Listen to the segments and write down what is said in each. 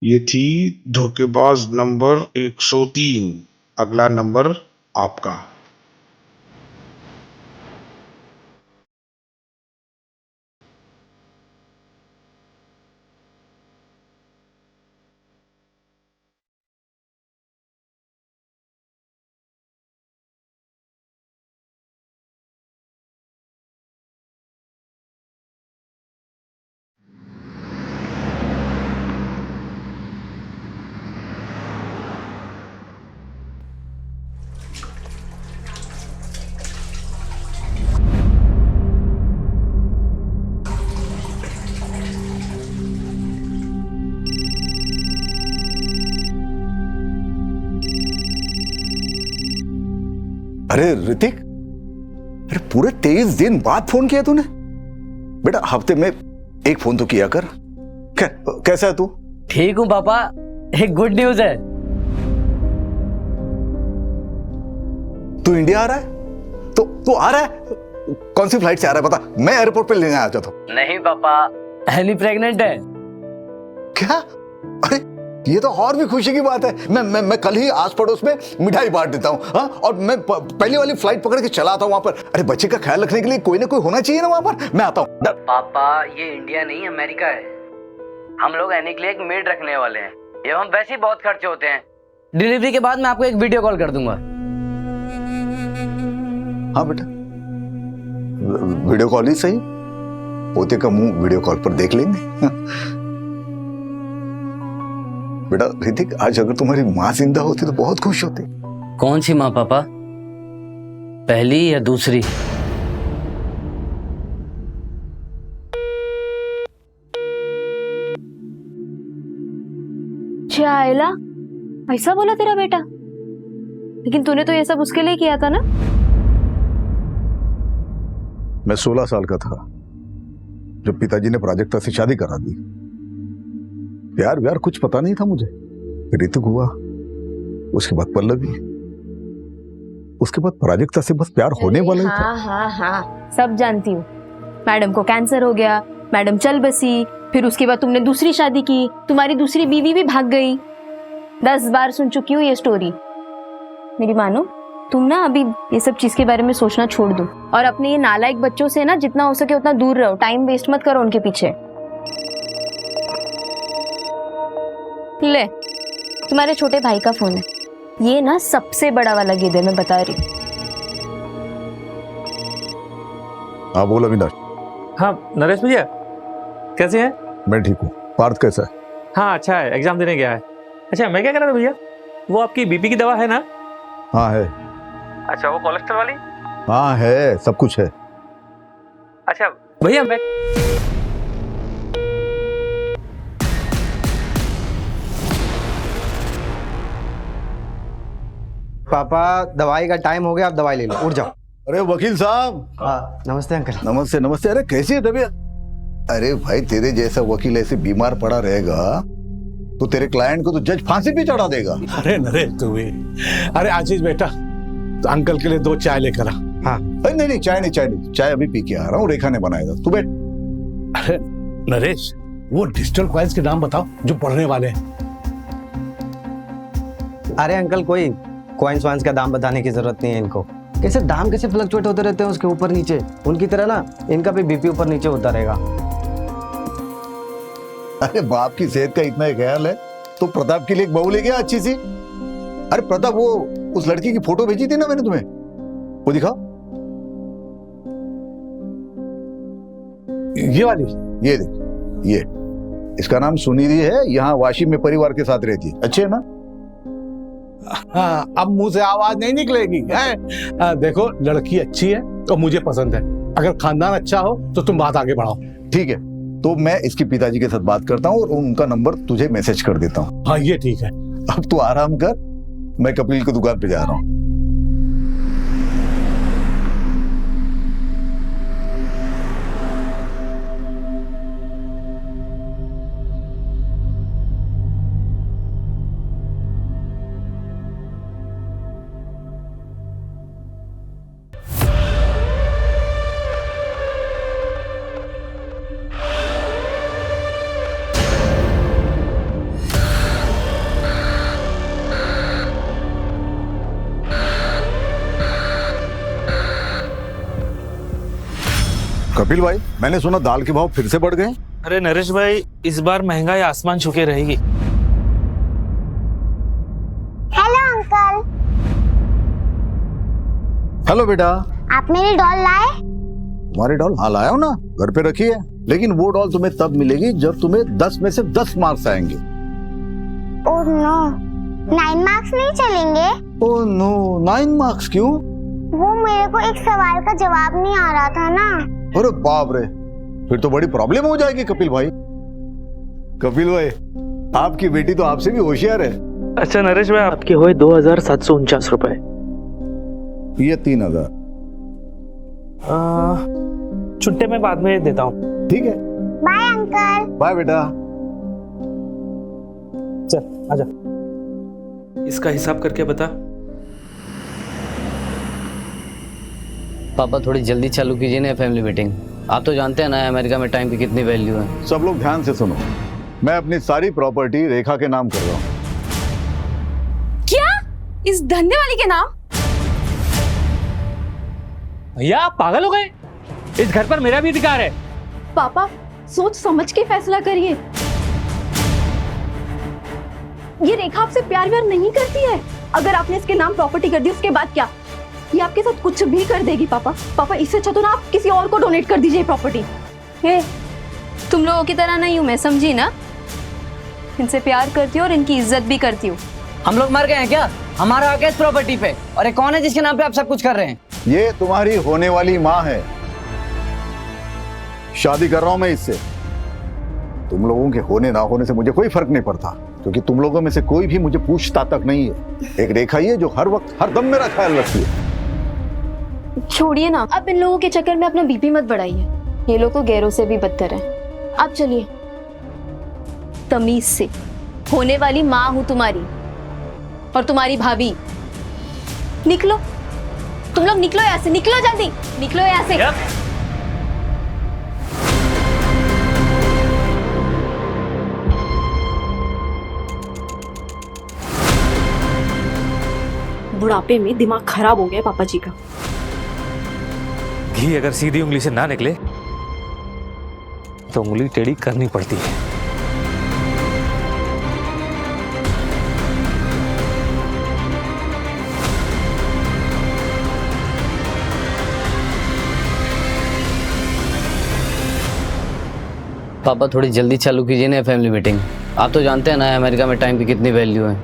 ये थी धोखेबाज नंबर 103। अगला नंबर आपका। अरे ऋतिक, अरे पूरे 23 दिन बाद फोन किया तूने। बेटा हफ्ते में एक फोन तो किया कर। कैसा है तू? ठीक हूँ पापा। एक गुड न्यूज है। तू इंडिया आ रहा है? तो तू आ रहा है? कौन सी फ्लाइट से आ रहा है बता, मैं एयरपोर्ट पे लेने आ जाता हूँ। नहीं पापा, एली प्रेग्नेंट है। क्या? अरे ये तो और भी खुशी की बात है। मैं कल ही आस पड़ोस में मिठाई बांट देता हूँ। हाँ, और मैं पहली वाली फ्लाइट पकड़ के चला आता हूँ वहां पर। अरे बच्चे का ख्याल रखने के लिए कोई ना कोई होना चाहिए ना वहां पर। मैं आता हूँ। पापा ये इंडिया नहीं अमेरिका है। हम लोग एनी के लिए एक मेड रखने वाले हैं। ये हम वैसे ही बहुत खर्चे होते हैं। डिलीवरी के बाद मैं आपको एक वीडियो कॉल कर दूंगा। हाँ बेटा, वीडियो कॉल ही सही। पोते का मुंह वीडियो कॉल पर देख लेंगे। बेटा ऋतिक, आज अगर तुम्हारी माँ जिंदा होती तो बहुत खुश होती। कौन सी माँ पापा, पहली या दूसरी? चाइला, ऐसा बोला तेरा बेटा? लेकिन तूने तो ये सब उसके लिए किया था ना? मैं 16 साल का था जब पिताजी ने प्राजक्ता से शादी करा दी। प्यार व्यार कुछ पता नहीं था मुझे। ऋतिक हुआ, उसके बाद पल्लवी, उसके बाद प्राजक्ता से बस प्यार होने वाला ही था। हाँ, सब जानती हूँ। मैडम को कैंसर हो गया, मैडम चल बसी, फिर उसके बाद तुमने दूसरी शादी की, तुम्हारी दूसरी बीवी भी भाग गई। 10 बार सुन चुकी हूँ ये स्टोरी। मेरी मानो, तुम ना अभी ये सब चीज के बारे में सोचना छोड़ दो और अपने ये नालायक बच्चों से ना जितना हो सके उतना दूर रहो। टाइम वेस्ट मत करो उनके पीछे। ले, तुम्हारे छोटे भाई का फोन है। ये ना सबसे बड़ा वाला गिद्ध है, मैं बता रही हूँ। हाँ बोल अविनाश। हाँ नरेश भैया, कैसे हैं? मैं ठीक हूँ। पार्थ कैसा है? हाँ अच्छा है, एग्जाम देने गया है। अच्छा मैं क्या कह रहा था भैया, वो आपकी बीपी की दवा है ना? हाँ है। अच्छा वो कोलेस्ट्रॉल वाली? हाँ है, सब कुछ है। अच्छा भैया मैं पापा दवाई का टाइम हो गया, आप दवाई ले लो, उठ जाओ। अरे वकील साहब। हाँ नमस्ते अंकल। नमस्ते नमस्ते। अरे कैसी है तबीयत? अरे भाई तेरे जैसा वकील ऐसे बीमार पड़ा रहेगा तो तेरे क्लाइंट को तो जज फांसी पे चढ़ा देगा। अरे नरेश तू भी। अरे आशीष बेटा, तो अंकल के लिए 2 चाय लेकर आ। हाँ नहीं चाय नहीं, चाय अभी पी के आ रहा हूँ। रेखा ने बनाया था, तू बैठ। अरे नरेश, वो डिजिटल कॉइन्स के नाम बताओ जो पढ़ने वाले हैं। अरे अंकल, कोई कॉइन्स वाइन्स का दाम बताने की जरूरत नहीं है इनको। कैसे दाम कैसे फ्लक्चुएट होते रहते हैं उसके ऊपर नीचे, उनकी तरह ना इनका भी बीपी ऊपर नीचे होता रहेगा। अरे बाप की सेहत का इतना ही ख्याल है तो प्रताप के लिए एक बहू लेके आ अच्छी सी। अरे प्रताप, वो उस लड़की की फोटो भेजी थी ना मैंने तुम्हें, वो दिखाओ। ये वाली? ये देख, ये इसका नाम सुनिधि है। यहाँ वाशी में परिवार के साथ रहती है। अच्छे है ना? हाँ, अब मुंह से आवाज नहीं निकलेगी है? देखो लड़की अच्छी है तो मुझे पसंद है। अगर खानदान अच्छा हो तो तुम बात आगे बढ़ाओ। ठीक है, तो मैं इसके पिताजी के साथ बात करता हूँ और उनका नंबर तुझे मैसेज कर देता हूँ। हाँ ये ठीक है। अब तू आराम कर, मैं कपिल की दुकान पे जा रहा हूँ। कपिल भाई, मैंने सुना दाल के भाव फिर से बढ़ गए। अरे नरेश भाई, इस बार महंगाई आसमान छूके रहेगी। हेलो अंकल, हेलो बेटा। आप मेरी डॉल लाए? तुम्हारी डॉल? हाँ लाया हूं ना, घर पे रखी है। लेकिन वो डॉल तुम्हें तब मिलेगी जब तुम्हें 10 में से 10 मार्क्स आएंगे। ओह नो, 9 मार्क्स नहीं चलेंगे? ओह नो, 9 मार्क्स क्यों? वो मेरे को एक सवाल का जवाब नहीं आ रहा था ना। अरे बाप रे, फिर तो बड़ी प्रॉब्लम हो जाएगी कपिल भाई। कपिल भाई, आपकी बेटी तो आपसे भी होशियार है। अच्छा नरेश भाई, आपके हुए 2749 रुपए। ये 3000। छुट्टे में बाद में देता हूँ। ठीक है, बाय अंकल। बाय बेटा। चल आजा, इसका हिसाब करके बता। पापा थोड़ी जल्दी चालू कीजिए ना फैमिली मीटिंग। आप तो जानते हैं ना अमेरिका में टाइम की कितनी वैल्यू है। सब लोग ध्यान से सुनो, मैं अपनी सारी प्रॉपर्टी रेखा के नाम कर रहा हूँ। क्या? इस धंधे वाली के नाम? भैया आप पागल हो गए? इस घर पर मेरा भी अधिकार है। पापा सोच समझ के फैसला करिए। ये रेखा आपसे प्यार व्यार नहीं करती है। अगर आपने इसके नाम प्रॉपर्टी कर दी उसके बाद क्या? ये आपके साथ कुछ भी कर देगी पापा। पापा इससे अच्छा तो ना आप किसी और को डोनेट कर दीजिए प्रॉपर्टी। तुम लोगों की तरह नहीं हूं मैं, समझी ना? इनसे प्यार करती हूँ और इनकी इज्जत भी करती हूँ। हम लोग मर गए हैं क्या? हमारा हक है इस प्रॉपर्टी पे। और ये कौन है जिसके नाम पे आप सब कुछ कर रहे हैं? ये तुम्हारी होने वाली माँ है। शादी कर रहा हूं मैं इससे। तुम लोगों के होने ना होने से मुझे कोई फर्क नहीं पड़ता, क्योंकि तुम लोगों में से कोई भी मुझे पूछता तक नहीं है। एक रेखा ही है जो हर वक्त हर दम मेरा ख्याल रखती है। छोड़िए ना, अब इन लोगों के चक्कर में अपना बीपी मत बढ़ाइए। ये लोग तो गैरों से भी बदतर हैं। अब चलिए तमीज से। होने वाली माँ हूं तुम्हारी और तुम्हारी भाभी। निकलो, तुम लोग निकलो यहाँ से, निकलो जल्दी, निकलो यहाँ से। बुढ़ापे में दिमाग खराब हो गया पापा जी का। घी अगर सीधी उंगली से ना निकले तो उंगली टेढ़ी करनी पड़ती है। पापा थोड़ी जल्दी चालू कीजिए ना फैमिली मीटिंग। आप तो जानते हैं ना अमेरिका में टाइम की कितनी वैल्यू है।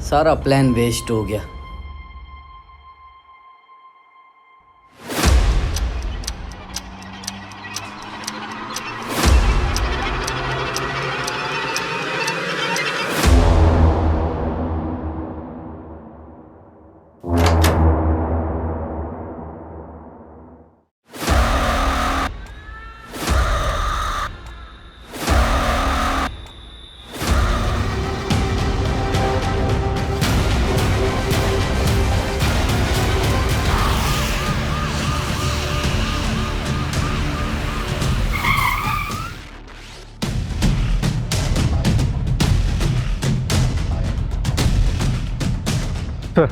सारा प्लान वेस्ट हो गया। सर,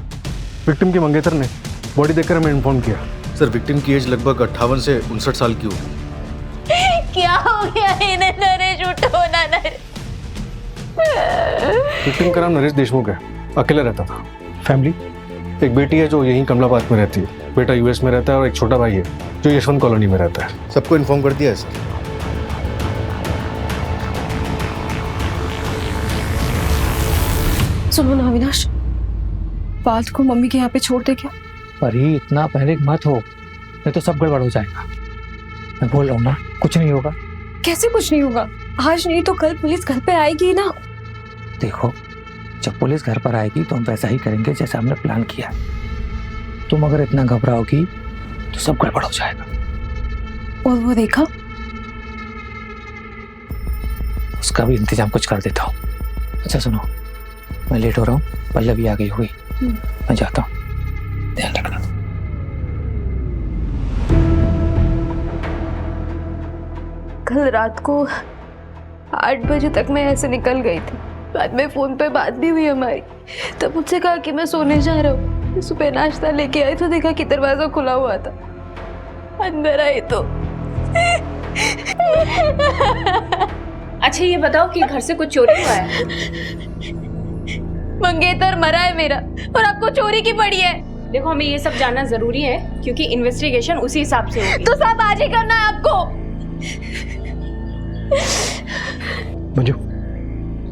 विक्टिम की मंगेतर ने बॉडी देखकर हमें इन्फॉर्म किया। सर, विक्टिम की एज लगभग 58 से 59 साल की होगी। क्या हो गया इन्हें? नरेश उठो ना नरेश। विक्टिम का नाम नरेश देशमुख है, अकेला रहता था। फैमिली, एक बेटी है जो यहीं कमलाबाद में रहती है, बेटा यूएस में रहता है और एक छोटा भाई है जो यशवंत कॉलोनी में रहता है। सबको इन्फॉर्म कर दिया है सर। सुनो ना अविनाश, बात को मम्मी के यहाँ पे छोड़ दे क्या? अरे इतना पैनिक मत हो, नहीं तो सब गड़बड़ हो जाएगा। मैं बोल रहा हूँ ना, कुछ नहीं होगा। कैसे कुछ नहीं होगा? आज नहीं तो कल पुलिस घर पे आएगी ना। देखो, जब पुलिस घर पर आएगी तो हम वैसा ही करेंगे जैसा हमने प्लान किया। तुम अगर इतना घबराओगी तो सब गड़बड़ हो जाएगा। और वो देखा, उसका भी इंतजाम कुछ कर देता हूँ। अच्छा सुनो, मैं लेट हो रहा हूँ, पल्लवी आ गई होगी, मैं जाता हूँ, ध्यान रखना। कल रात को 8 बजे तक मैं ऐसे निकल गई थी। बाद में फोन पे बात भी हुई हमारी। तब मुझसे कहा कि मैं सोने जा रहा हूँ। सुबह नाश्ता लेके आई तो देखा कि दरवाजा खुला हुआ था। अंदर आई तो। अच्छा ये बताओ कि घर से कुछ चोरी हुआ है? मंगेतर मरा है मेरा और आपको चोरी की पड़ी है। देखो हमें ये सब जानना जरूरी है क्योंकि इन्वेस्टिगेशन उसी हिसाब से होगी। तो सब आज ही करना है आपको। मंजू,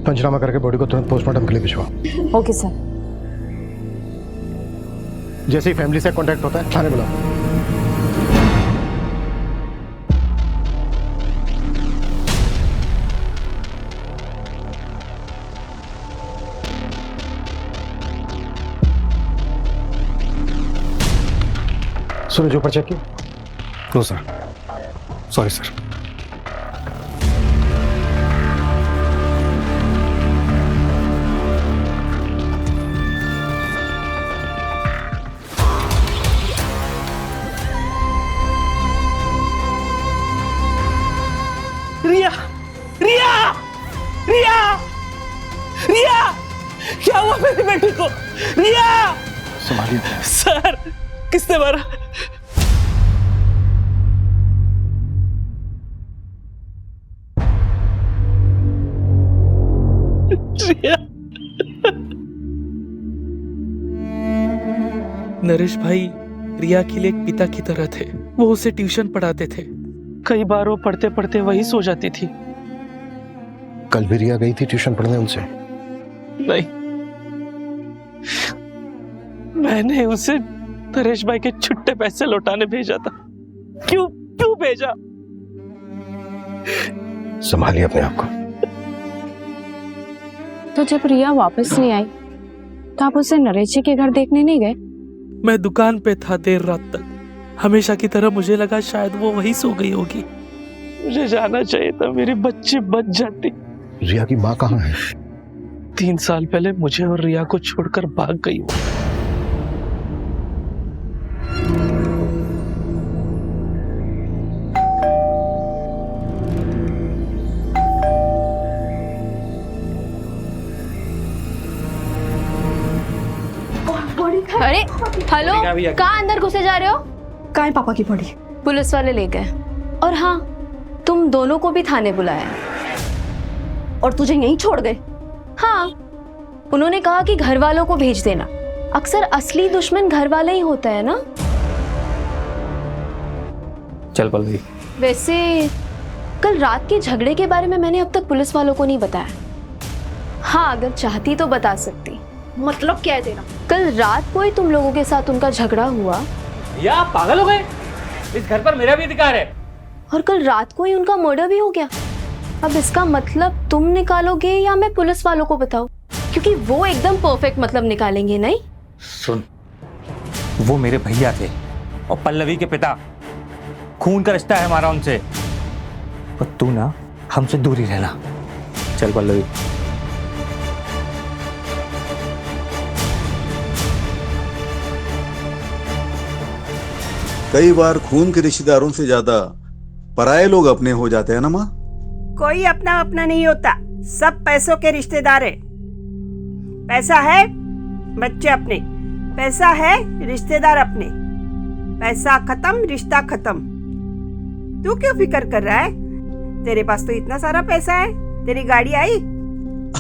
पंचनामा करके बॉडी को तुरंत पोस्टमार्टम के लिए भिजवाओ। Okay sir. जैसे ही फैमिली से कांटेक्ट होता है थाने बुलाओ। सूरज ऊपर चेक किया? No sir, sorry sir. Riya, Riya, Riya, Riya, क्या हुआ मेरी बेटी को? रिया, संभालिए सर, किसने मारा? रिया, नरेश भाई रिया के लिए एक पिता की तरह थे। वो उसे ट्यूशन पढ़ाते थे। कई बार वो पढ़ते पढ़ते वही सो जाती थी। कल भी रिया गई थी ट्यूशन पढ़ने उनसे? नहीं, मैंने उसे नरेश भाई के छुट्टे पैसे लौटाने भेजा था। क्यों क्यों भेजा? संभालिए अपने आप को। तो जब रिया वापस नहीं आई तो आप उसे नरेश जी के घर देखने नहीं गए? मैं दुकान पे था देर रात तक। हमेशा की तरह मुझे लगा शायद वो वहीं सो गई होगी। मुझे जाना चाहिए था, मेरी बच्ची बच जाती। रिया की माँ कहाँ है? 3 साल पहले मुझे और रिया को छोड़कर भाग गई। अरे हेलो, कहाँ अंदर घुसे जा रहे हो? कहाँ है पापा की बॉडी? पुलिस वाले ले गए। और हाँ, तुम दोनों को भी थाने बुलाया। और तुझे यहीं छोड़ गए? हाँ, उन्होंने कहा कि घर वालों को भेज देना। अक्सर असली दुश्मन घर वाले ही होता है ना। चल पल्लवी। वैसे कल रात के झगड़े के बारे में मैंने अब तक पुलिस वालों को नहीं बताया। हाँ, अगर चाहती तो बता सकती। मतलब क्या है तेरा? कल रात को ही तुम लोगों के साथ उनका झगड़ा हुआ। या आप पागल हो गए? इस घर पर मेरा भी अधिकार है। और कल रात को ही उनका मर्डर भी हो गया। अब इसका मतलब तुम निकालोगे या मैं पुलिस वालों को बताऊं? क्योंकि वो एकदम परफेक्ट मतलब निकालेंगे नहीं। सुन, वो मेरे भैया थे और पल्लवी के पिता। खून का रिश्ता है हमारा उनसे। और तू ना हमसे दूर ही रहना। चल पल्लवी। कई बार खून के रिश्तेदारों से ज्यादा पराये लोग अपने हो जाते हैं ना माँ। कोई अपना अपना नहीं होता, सब पैसों के रिश्तेदार है। पैसा है बच्चे अपने, पैसा है रिश्तेदार अपने। पैसा खत्म, रिश्ता खत्म। तू क्यों फिक्र कर रहा है? तेरे पास तो इतना सारा पैसा है। तेरी गाड़ी आई?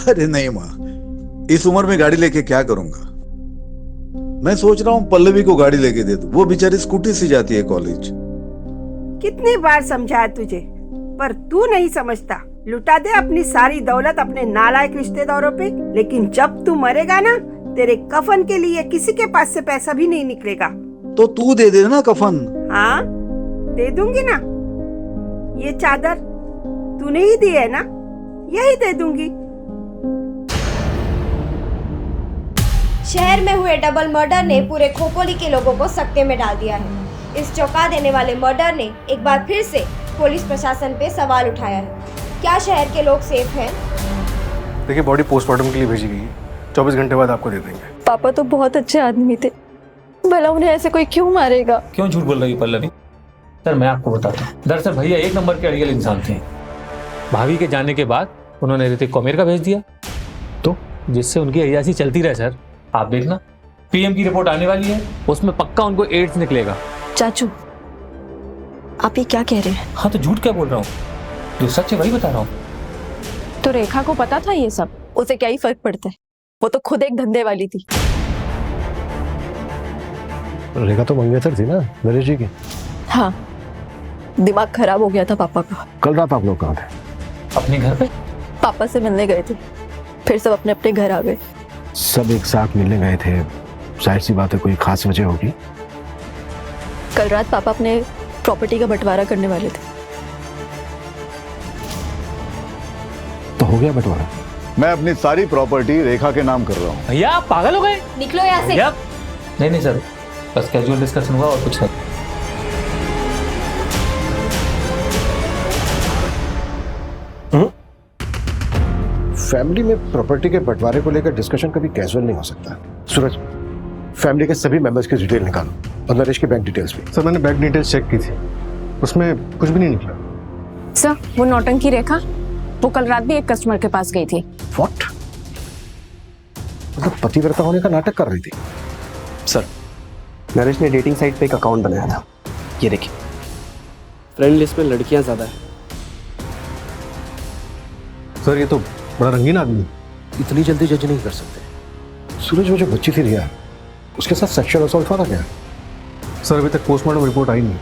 अरे नहीं माँ, इस उम्र में गाड़ी लेके क्या करूंगा। मैं सोच रहा हूँ पल्लवी को गाड़ी लेके दे दूं। वो बेचारी स्कूटी से जाती है कॉलेज। कितनी बार समझाया तुझे, पर तू नहीं समझता। लुटा दे अपनी सारी दौलत अपने नालायक रिश्तेदारों पे, लेकिन जब तू मरेगा ना, तेरे कफन के लिए किसी के पास से पैसा भी नहीं निकलेगा। तो तू दे दे ना कफन। हाँ, दे दूंगी ना। ये चादर तूने ही दी है ना, यही दे दूंगी। शहर में हुए डबल मर्डर ने पूरे खोपोली के लोगों को सकते में डाल दिया है। इस चौंका देने वाले मर्डर ने एक बार फिर से पुलिस प्रशासन पे सवाल उठाया है। क्या शहर के लोग सेफ हैं? देखिए, बॉडी पोस्टमार्टम के लिए भेजी गई है। 24 घंटे बाद आपको दे देंगे। पापा तो बहुत अच्छे आदमी थे, भला उन्हें ऐसे कोई क्यों मारेगा? क्यों झूठ बोल रही पल्लवी? सर मैं आपको बताता हूँ। दरअसल भैया एक नंबर के अड़ियल इंसान थे। भाभी के जाने के बाद उन्होंने ऋतिक को अमेरिका भेज दिया, तो जिससे उनकी अय्यासी चलती रहे। सर आप देखना, पीएम की रिपोर्ट आने वाली है, उसमें पक्का उनको एड्स निकलेगा। चाचू, आप ये क्या कह रहे हैं? हाँ तो झूठ क्या बोल रहा हूँ, जो सच है वही बता रहा हूँ। तो रेखा को पता था ये सब? उसे क्या ही फर्क पड़ता है, वो तो खुद एक धंधे वाली थी। रेखा तो मंगेतर थी ना नरेश जी की। हाँ, दिमाग खराब हो गया था पापा का। कल रात आप लोग कहाँ थे? अपने घर पे पापा से मिलने गए थे, फिर सब अपने अपने घर आ गए। सब एक साथ मिलने गए थे, जाहिर सी बात है कोई खास वजह होगी। कल रात पापा अपने प्रॉपर्टी का बंटवारा करने वाले थे। तो हो गया बंटवारा? मैं अपनी सारी प्रॉपर्टी रेखा के नाम कर रहा हूँ। भैया आप पागल हो गए? निकलो यहाँ से। भैया नहीं सर, बस कैजुअल डिस्कशन हुआ और कुछ नहीं। फैमिली में प्रॉपर्टी के बंटवारे को लेकर डिस्कशन कभी कैजुअल नहीं हो सकता। सूरज, फैमिली के सभी मेंबर्स की डिटेल निकालो और नरेश की बैंक डिटेल्स भी। सर मैंने बैंक डिटेल्स चेक की थी, उसमें कुछ भी नहीं निकला। सर, वो नौटंकी रेखा, वो कल रात भी एक कस्टमर के पास गई थी। व्हाट? मतलब पतिव्रता होने का नाटक कर रही थी? सर, नरेश ने डेटिंग साइट पे एक अकाउंट बनाया था, ये देखिए। फ्रेंड लिस्ट में लड़कियां ज्यादा है। सर ये तो बड़ा रंगीन आदमी है। इतनी जल्दी जज नहीं कर सकते। सूरज, वो जो बच्ची थी रिया, उसके साथ सेक्सुअल असॉल्ट हुआ था क्या? सर अभी तक पोस्टमार्टम रिपोर्ट आई नहीं।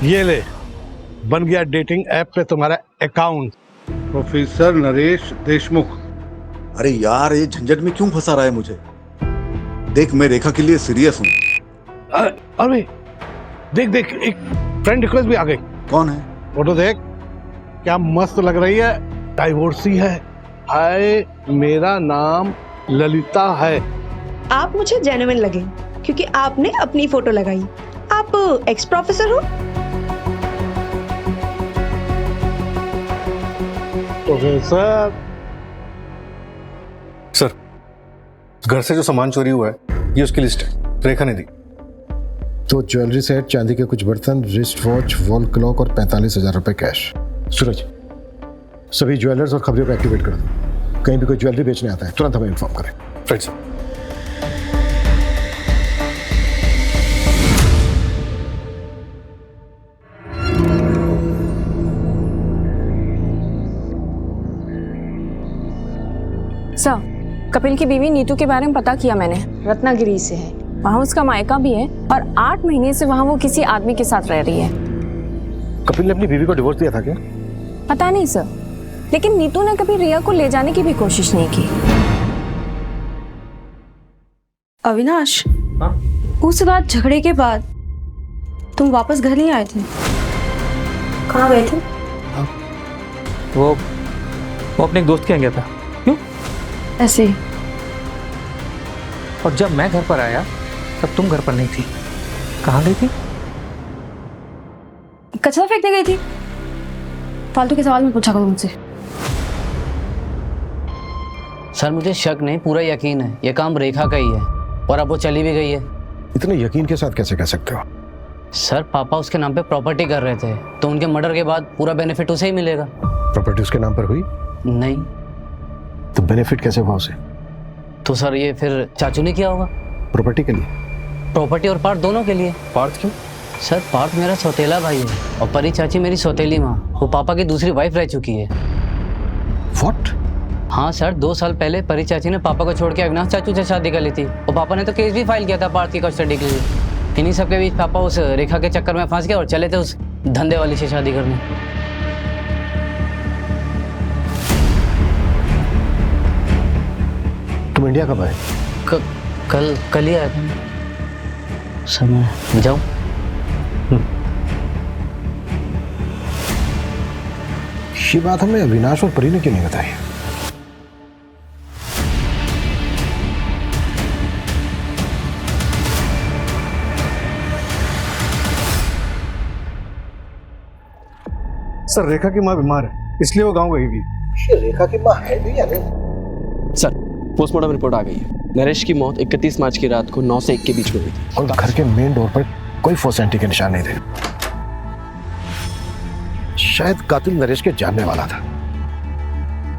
ये ले, बन गया डेटिंग ऐप पे तुम्हारा अकाउंट। प्रोफेसर नरेश देशमुख। अरे यार, ये झंझट में क्यों फंसा रहा है मुझे? देख, मैं रेखा के लिए सीरियस हूँ। अरे देख देख, एक फ्रेंड रिक्वेस्ट भी आ गई। कौन है? फोटो देख, क्या मस्त लग रही है। डाइवोर्सी है। हाय, मेरा नाम ललिता है। आप मुझे जेन्युइन लगे क्योंकि आपने अपनी फोटो लगाई। आप एक्स प्रोफेसर हो? प्रोफेसर। सर, घर से जो सामान चोरी हुआ है ये उसकी लिस्ट है, रेखा ने दी। तो ज्वेलरी सेट, चांदी के कुछ बर्तन, रिस्ट वॉच, वॉल क्लॉक और 45,000 रुपए कैश। सूरज, सभी ज्वेलर्स और खबरों को एक्टिवेट कर दो। कहीं भी कोई ज्वेलरी बेचने आता है तुरंत हमें इन्फॉर्म करें। फ्रेंड्स, सर, कपिल की बीवी नीतू के बारे में पता किया मैंने। रत्नागिरी से है। वहाँ उसका मायका भी है और 8 महीने से वहाँ वो किसी आदमी के साथ रह रही है। कपिल ने अपनी बीवी को डिवोर्स दिया था क्या? पता नहीं सर, लेकिन नीतू ने कभी रिया को ले जाने की भी कोशिश नहीं की। अविनाश, हाँ? उस रात झगड़े के बाद तुम वापस घर नहीं आए थे? कहाँ गए थे? वो अपने एक दोस्त के यहाँ गया था। क्यों? ऐसे ही। और जब मैं घर पर आया तब तुम घर पर नहीं थी। कहाँ गई थी? कचरा फेंकने गई थी। फालतू के सवाल में पूछा करो मुझसे। सर मुझे शक नहीं, पूरा यकीन है ये काम रेखा का ही है और अब वो चली भी गई है। इतने यकीन के साथ कैसे कह सकते हो? सर पापा उसके नाम पे प्रॉपर्टी कर रहे थे, तो उनके मर्डर के बाद पूरा बेनिफिट उसे ही मिलेगा। प्रॉपर्टी उसके नाम पर हुई? नहीं। तो बेनिफिट कैसे हुआ उसे? तो सर ये फिर चाचू ने किया होगा। प्रॉपर्टी के लिए? प्रॉपर्टी और पार्ट दोनों के लिए। पार्थ क्यों? सर पार्थ मेरा सौतेला भाई है और परी चाची मेरी सौतेली माँ। वो पापा की दूसरी वाइफ रह चुकी है। What? हाँ सर, 2 साल पहले परी चाची ने पापा को छोड़ के अविनाश चाचू से शादी कर ली थी और पापा ने तो केस भी फाइल किया था पार्थ की कस्टडी के लिए। इन्हीं सब के बीच पापा उस रेखा के चक्कर में फंस गए और चले थे उस धंधे वाली से शादी करने। तुम इंडिया कब आए? कल ही आया था सर। मैं जाऊँ? ये बात हमें अविनाश और परी ने क्यों नहीं बताई? सर रेखा की माँ बीमार है, इसलिए वो गांव गई भी। रेखा की माँ है भी या नहीं? सर, पोस्टमार्टम रिपोर्ट आ गई है। नरेश की मौत 31 मार्च की रात को 9 से 1 के बीच में हुई थी। और घर के मेन डोर पर कोई फोसेंटी के निशान नहीं थे। शायद कातिल नरेश के जानने वाला था।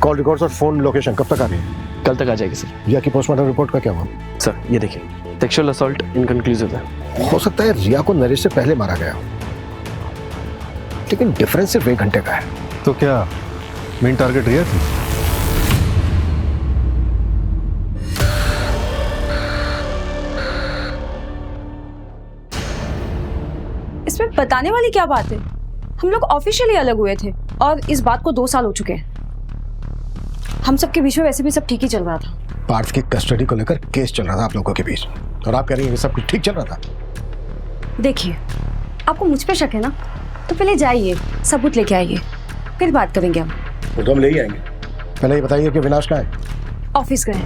कॉल रिकॉर्ड्स और फोन लोकेशन कब तक आ गई? कल तक आ जाएगी सर। या कि पोस्टमार्टम रिपोर्ट का क्या हुआ? सर ये देखिए, सेक्सुअल असॉल्ट इनकंक्लूसिव है। हो सकता है रिया को नरेश से पहले मारा गया, लेकिन डिफरेंस सिर्फ 1 घंटे का है। तो क्या मेन टारगेट रिया थी? इसमें बताने वाली क्या बात है? हम लोग ऑफिशियली अलग हुए थे और इस बात को 2 साल हो चुके हैं। हम सबके बीच में वैसे भी सब ठीक ही चल रहा था। पार्थ की कस्टडी को लेकर केस चल रहा था आप लोगों के बीच, और आप कह रही हैं कि सब कुछ ठीक चल रहा था। देखिए, आपको मुझ पे शक है ना, तो पहले जाइए सबूत लेके आइए, फिर बात करेंगे हम। तो हम ले ही आएंगे। पहले ये बताइए कि विनाश कहाँ है? ऑफिस गए।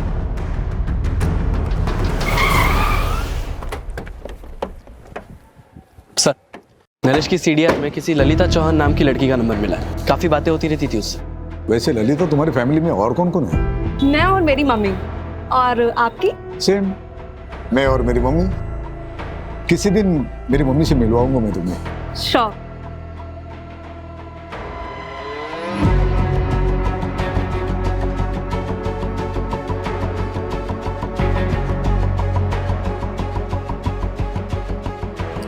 सर, नरेश की सीडीआर में किसी ललिता चौहान नाम की लड़की का नंबर मिला है। काफी बातें होती रहती थी उससे। वैसे ललिता तुम्हारी फैमिली में और कौन कौन है? मैं और मेरी मम्मी। और आपकी? सेम, मैं और मेरी मम्मी। किसी दिन मेरी मम्मी से मिलवाऊंगा मैं तुम्हें। श्योर।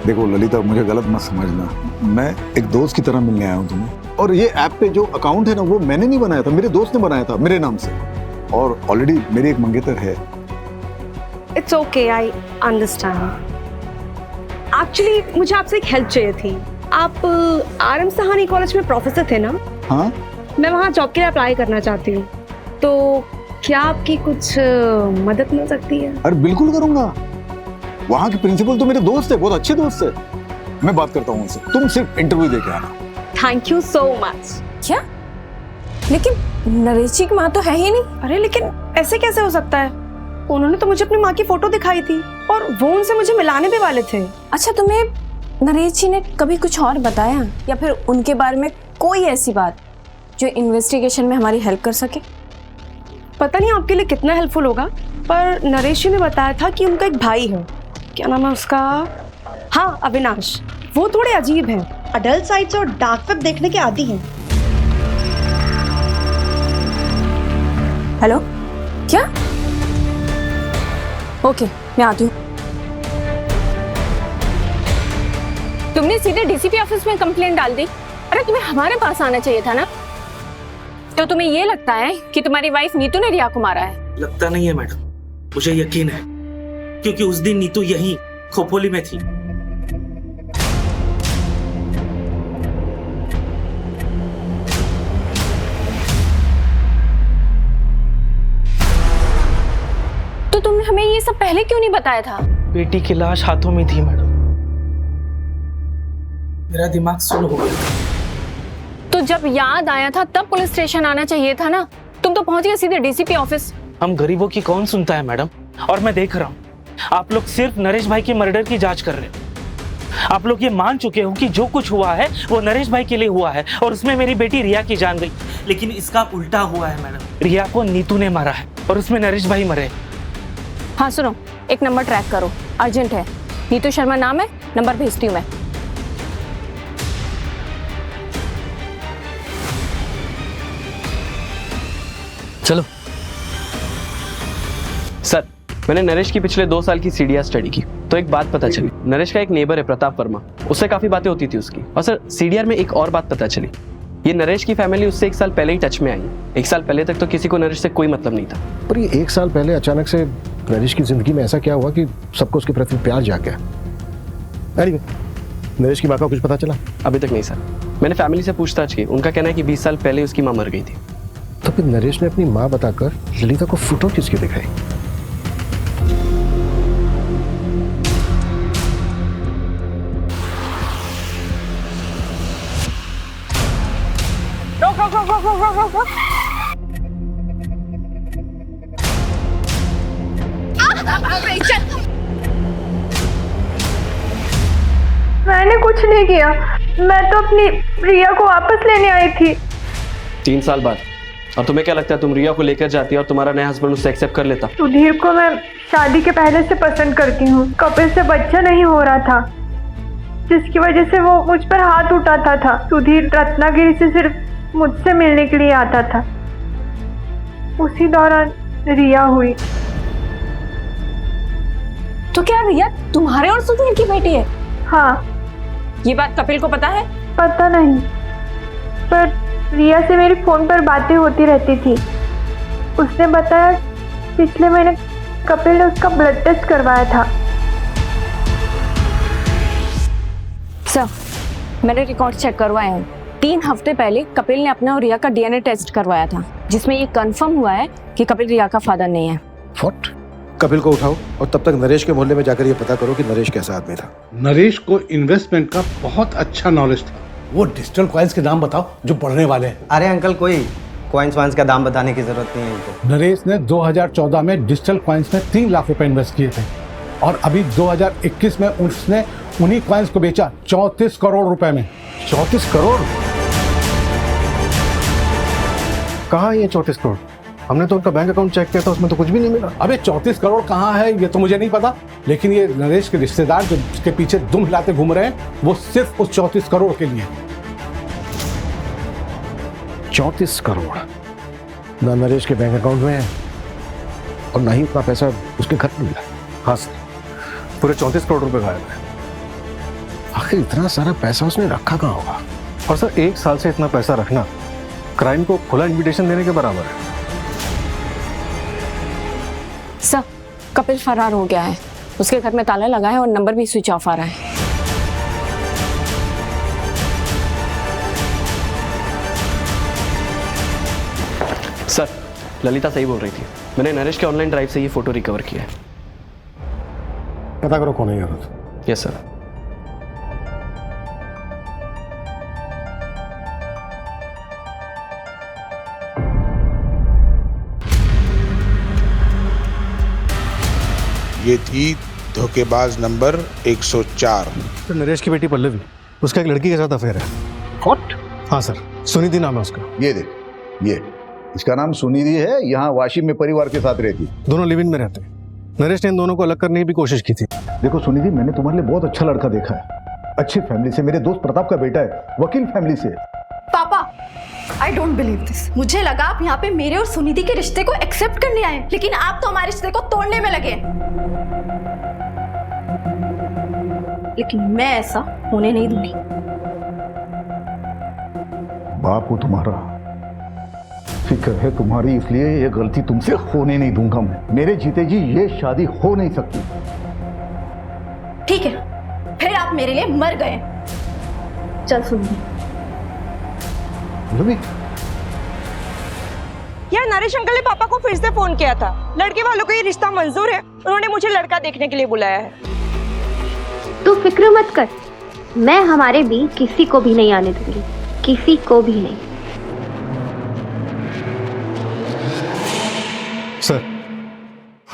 देखो ललिता, मुझे गलत मत समझना, मैं एक दोस्त की तरह मिलने आया हूँ तुम्हें। और ये ऐप पे जो अकाउंट है ना, वो मैंने नहीं बनाया था, मेरे दोस्त ने बनाया था मेरे नाम से, और ऑलरेडी मेरी एक मंगेतर है। It's okay, I understand. Actually मुझे आपसे एक हेल्प चाहिए थी। आप RM सहानी कॉलेज में प्रोफेसर थे ना? हाँ। मैं वहाँ जॉब के लिए अप्लाई करना चाहती हूँ, तो क्या आपकी कुछ मदद मिल सकती है? अरे बिल्कुल करूंगा। वहाँ के प्रिंसिपल तो मेरे दोस्त है, बहुत अच्छे दोस्त है। मैं बात करता हूँ उनसे, तुम सिर्फ इंटरव्यू दे के आना। Thank you so much. क्या? लेकिन नरेश जी की माँ तो है ही नहीं। अरे लेकिन ऐसे कैसे हो सकता है? उन्होंने तो मुझे अपनी माँ की फोटो दिखाई थी और वो उनसे मुझे मिलाने भी वाले थे। अच्छा, तुम्हें नरेश जी ने कभी कुछ और बताया, या फिर उनके बारे में कोई ऐसी बात जो इन्वेस्टिगेशन में हमारी हेल्प कर सके? पता नहीं आपके लिए कितना हेल्पफुल होगा, पर नरेश जी ने बताया था कि उनका एक भाई है। क्या नाम है उसका? हाँ, अविनाश। वो थोड़े अजीब हैं, अडल्ट साइट्स और डार्क वेब देखने के आदी हैं। हेलो, क्या? ओके, मैं आती हूँ। तुमने सीधे डीसीपी ऑफिस में कंप्लेंट डाल दी? अरे तुम्हें हमारे पास आना चाहिए था ना। तो तुम्हें ये लगता है कि तुम्हारी वाइफ नीतू ने रिया को मारा है? लगता नहीं है मैडम, मुझे यकीन है, क्योंकि उस दिन नीतू यहीं खोपोली में थी। तो तुमने हमें ये सब पहले क्यों नहीं बताया था? बेटी की लाश हाथों में थी मैडम, मेरा दिमाग सुन्न हो गया। तो जब याद आया था तब पुलिस स्टेशन आना चाहिए था ना। तुम तो पहुंच गए सीधे डीसीपी ऑफिस। हम गरीबों की कौन सुनता है मैडम, और मैं देख रहा हूँ आप लोग सिर्फ नरेश भाई के मर्डर की जांच कर रहे हो। आप लोग ये मान चुके हो कि जो कुछ हुआ है वो नरेश भाई के लिए हुआ है, और उसमें मेरी बेटी रिया की जान गई। लेकिन इसका उल्टा हुआ है मैडम, रिया को नीतू ने मारा है और उसमें नरेश भाई मरे। हाँ सुनो, एक नंबर ट्रैक करो, अर्जेंट है। नीतू शर्मा नाम है, नंबर भेजती हूँ मैं। चलो सर, मैंने नरेश की पिछले 2 साल की सीडीआर स्टडी की, तो एक बात पता चली। नरेश का एक नेबर है प्रताप वर्मा, उससे काफी बातें होती थी उसकी। और सर, सीडीआर में एक और बात पता चली, ये नरेश की फैमिली उससे 1 साल पहले ही टच में आई। 1 साल पहले तक तो किसी को नरेश से कोई मतलब नहीं था, पर ये 1 साल पहले अचानक से नरेश की जिंदगी में ऐसा क्या हुआ कि सबको उसके प्रति प्यार जाग गया? anyway, नरेश की माँ का कुछ पता चला? अभी तक नहीं सर, मैंने फैमिली से पूछताछ की, उनका कहना है कि 20 साल पहले उसकी माँ मर गई थी। तो फिर नरेश ने अपनी माँ बताकर ललिता को फोटो किसकी दिखाई? रोक। मैंने कुछ नहीं किया, मैं तो अपनी रिया को वापस लेने आई थी। 3 साल बाद। और तुम्हें क्या लगता है तुम रिया को लेकर जाती और तुम्हारा नया हस्बैंड उससे एक्सेप्ट कर लेता? सुधीर को मैं शादी के पहले से पसंद करती हूँ। कपिल से बच्चा नहीं हो रहा था, जिसकी वजह से वो मुझ पर हाथ उठाता था। सुधीर रत्नागिरी से सिर्फ मुझसे मिलने के लिए आता था। उसी दौरान रिया हुई। तो क्या रिया तुम्हारे और सुधीर की बेटी है? हाँ। ये बात कपिल को पता है? पता नहीं, पर रिया से मेरी फोन पर बातें होती रहती थी। उसने बताया पिछले महीने कपिल ने उसका ब्लड टेस्ट करवाया था। सर, मैंने रिकॉर्ड चेक करवाए हैं। 3 हफ्ते पहले कपिल ने अपना और रिया का डीएनए टेस्ट करवाया था, जिसमें ये कंफर्म हुआ है कि कपिल रिया का फादर नहीं है। व्हाट? कपिल को उठाओ और तब तक नरेश के मोहल्ले में जाकर ये पता करो कि नरेश कैसा आदमी था। नरेश को इन्वेस्टमेंट का बहुत अच्छा नॉलेज था। वो डिजिटल कॉइन्स के नाम बताओ जो बढ़ने वाले हैं। अरे अंकल, कोई कॉइन्स वाइन्स का दाम बताने की जरूरत नहीं है इनको। नरेश ने 2014 में डिजिटल कॉइन्स में 3 लाख रुपए इन्वेस्ट किए थे और अभी 2021 में उसने उन्हीं कॉइन्स को बेचा 34 करोड़ रुपए में। 34 करोड़? कहाँ है ये 34 करोड़? हमने तो उनका बैंक अकाउंट चेक किया था, उसमें तो कुछ भी नहीं मिला। अबे 34 करोड़ कहाँ है ये तो मुझे नहीं पता, लेकिन ये नरेश के रिश्तेदार जो उसके पीछे दुम हिलाते घूम रहे हैं वो सिर्फ उस 34 करोड़ के लिए। 34 करोड़ ना नरेश के बैंक अकाउंट में है और ना ही उतना पैसा उसके घर में मिला। हाँ सर, पूरे 34 करोड़ रुपए गायब है। आखिर इतना सारा पैसा उसने रखा कहाँ होगा? और सर 1 साल से इतना पैसा रखना क्राइम को खुला इन्विटेशन देने के बराबर है। सर, कपिल फरार हो गया है। उसके घर में ताला लगा है और नंबर भी स्विच ऑफ आ रहा है। सर, ललिता सही बोल रही थी। मैंने नरेश के ऑनलाइन ड्राइव से ये फोटो रिकवर किया है। पता करो कौन है ये। Yes sir. ये थी धोखेबाज नंबर 104। तो नरेश की बेटी पल्लवी, उसका एक लड़की के साथ अफेयर है। व्हाट? हाँ सर, सुनिधि नाम है उसका। ये देख, ये इसका नाम सुनिधि है, यहाँ वाशिम में परिवार के साथ रहती। दोनों लिव इन में रहते हैं। नरेश ने इन दोनों को अलग करने की भी कोशिश की थी। देखो सुनिधि, मैंने तुम्हारे लिए बहुत अच्छा लड़का देखा है, अच्छी फैमिली से, मेरे दोस्त प्रताप का बेटा है, वकील फैमिली से। पापा, आई डोंट बिलीव दिस। मुझे लगा आप यहाँ पे मेरे और सुनिधि के रिश्ते को एक्सेप्ट करने आए, लेकिन आप तो हमारे रिश्ते को तोड़ने में लगे। लेकिन मैं ऐसा होने नहीं दूंगी। बाप हो तुम्हारा, फिक्र है तुम्हारी, इसलिए ये गलती तुमसे होने नहीं दूंगा मैं। मेरे जीते जी ये शादी हो नहीं सकती। ठीक है, फिर आप मेरे लिए मर गए। चल सुनिधि। यार, नरेश अंकल ने पापा को फिर से फोन किया था। लड़के वालों को ये रिश्ता मंजूर है, उन्होंने मुझे लड़का देखने के लिए बुलाया है। तू फिक्र मत कर, मैं हमारे बीच किसी को भी नहीं आने दूंगी, किसी को भी नहीं। सर,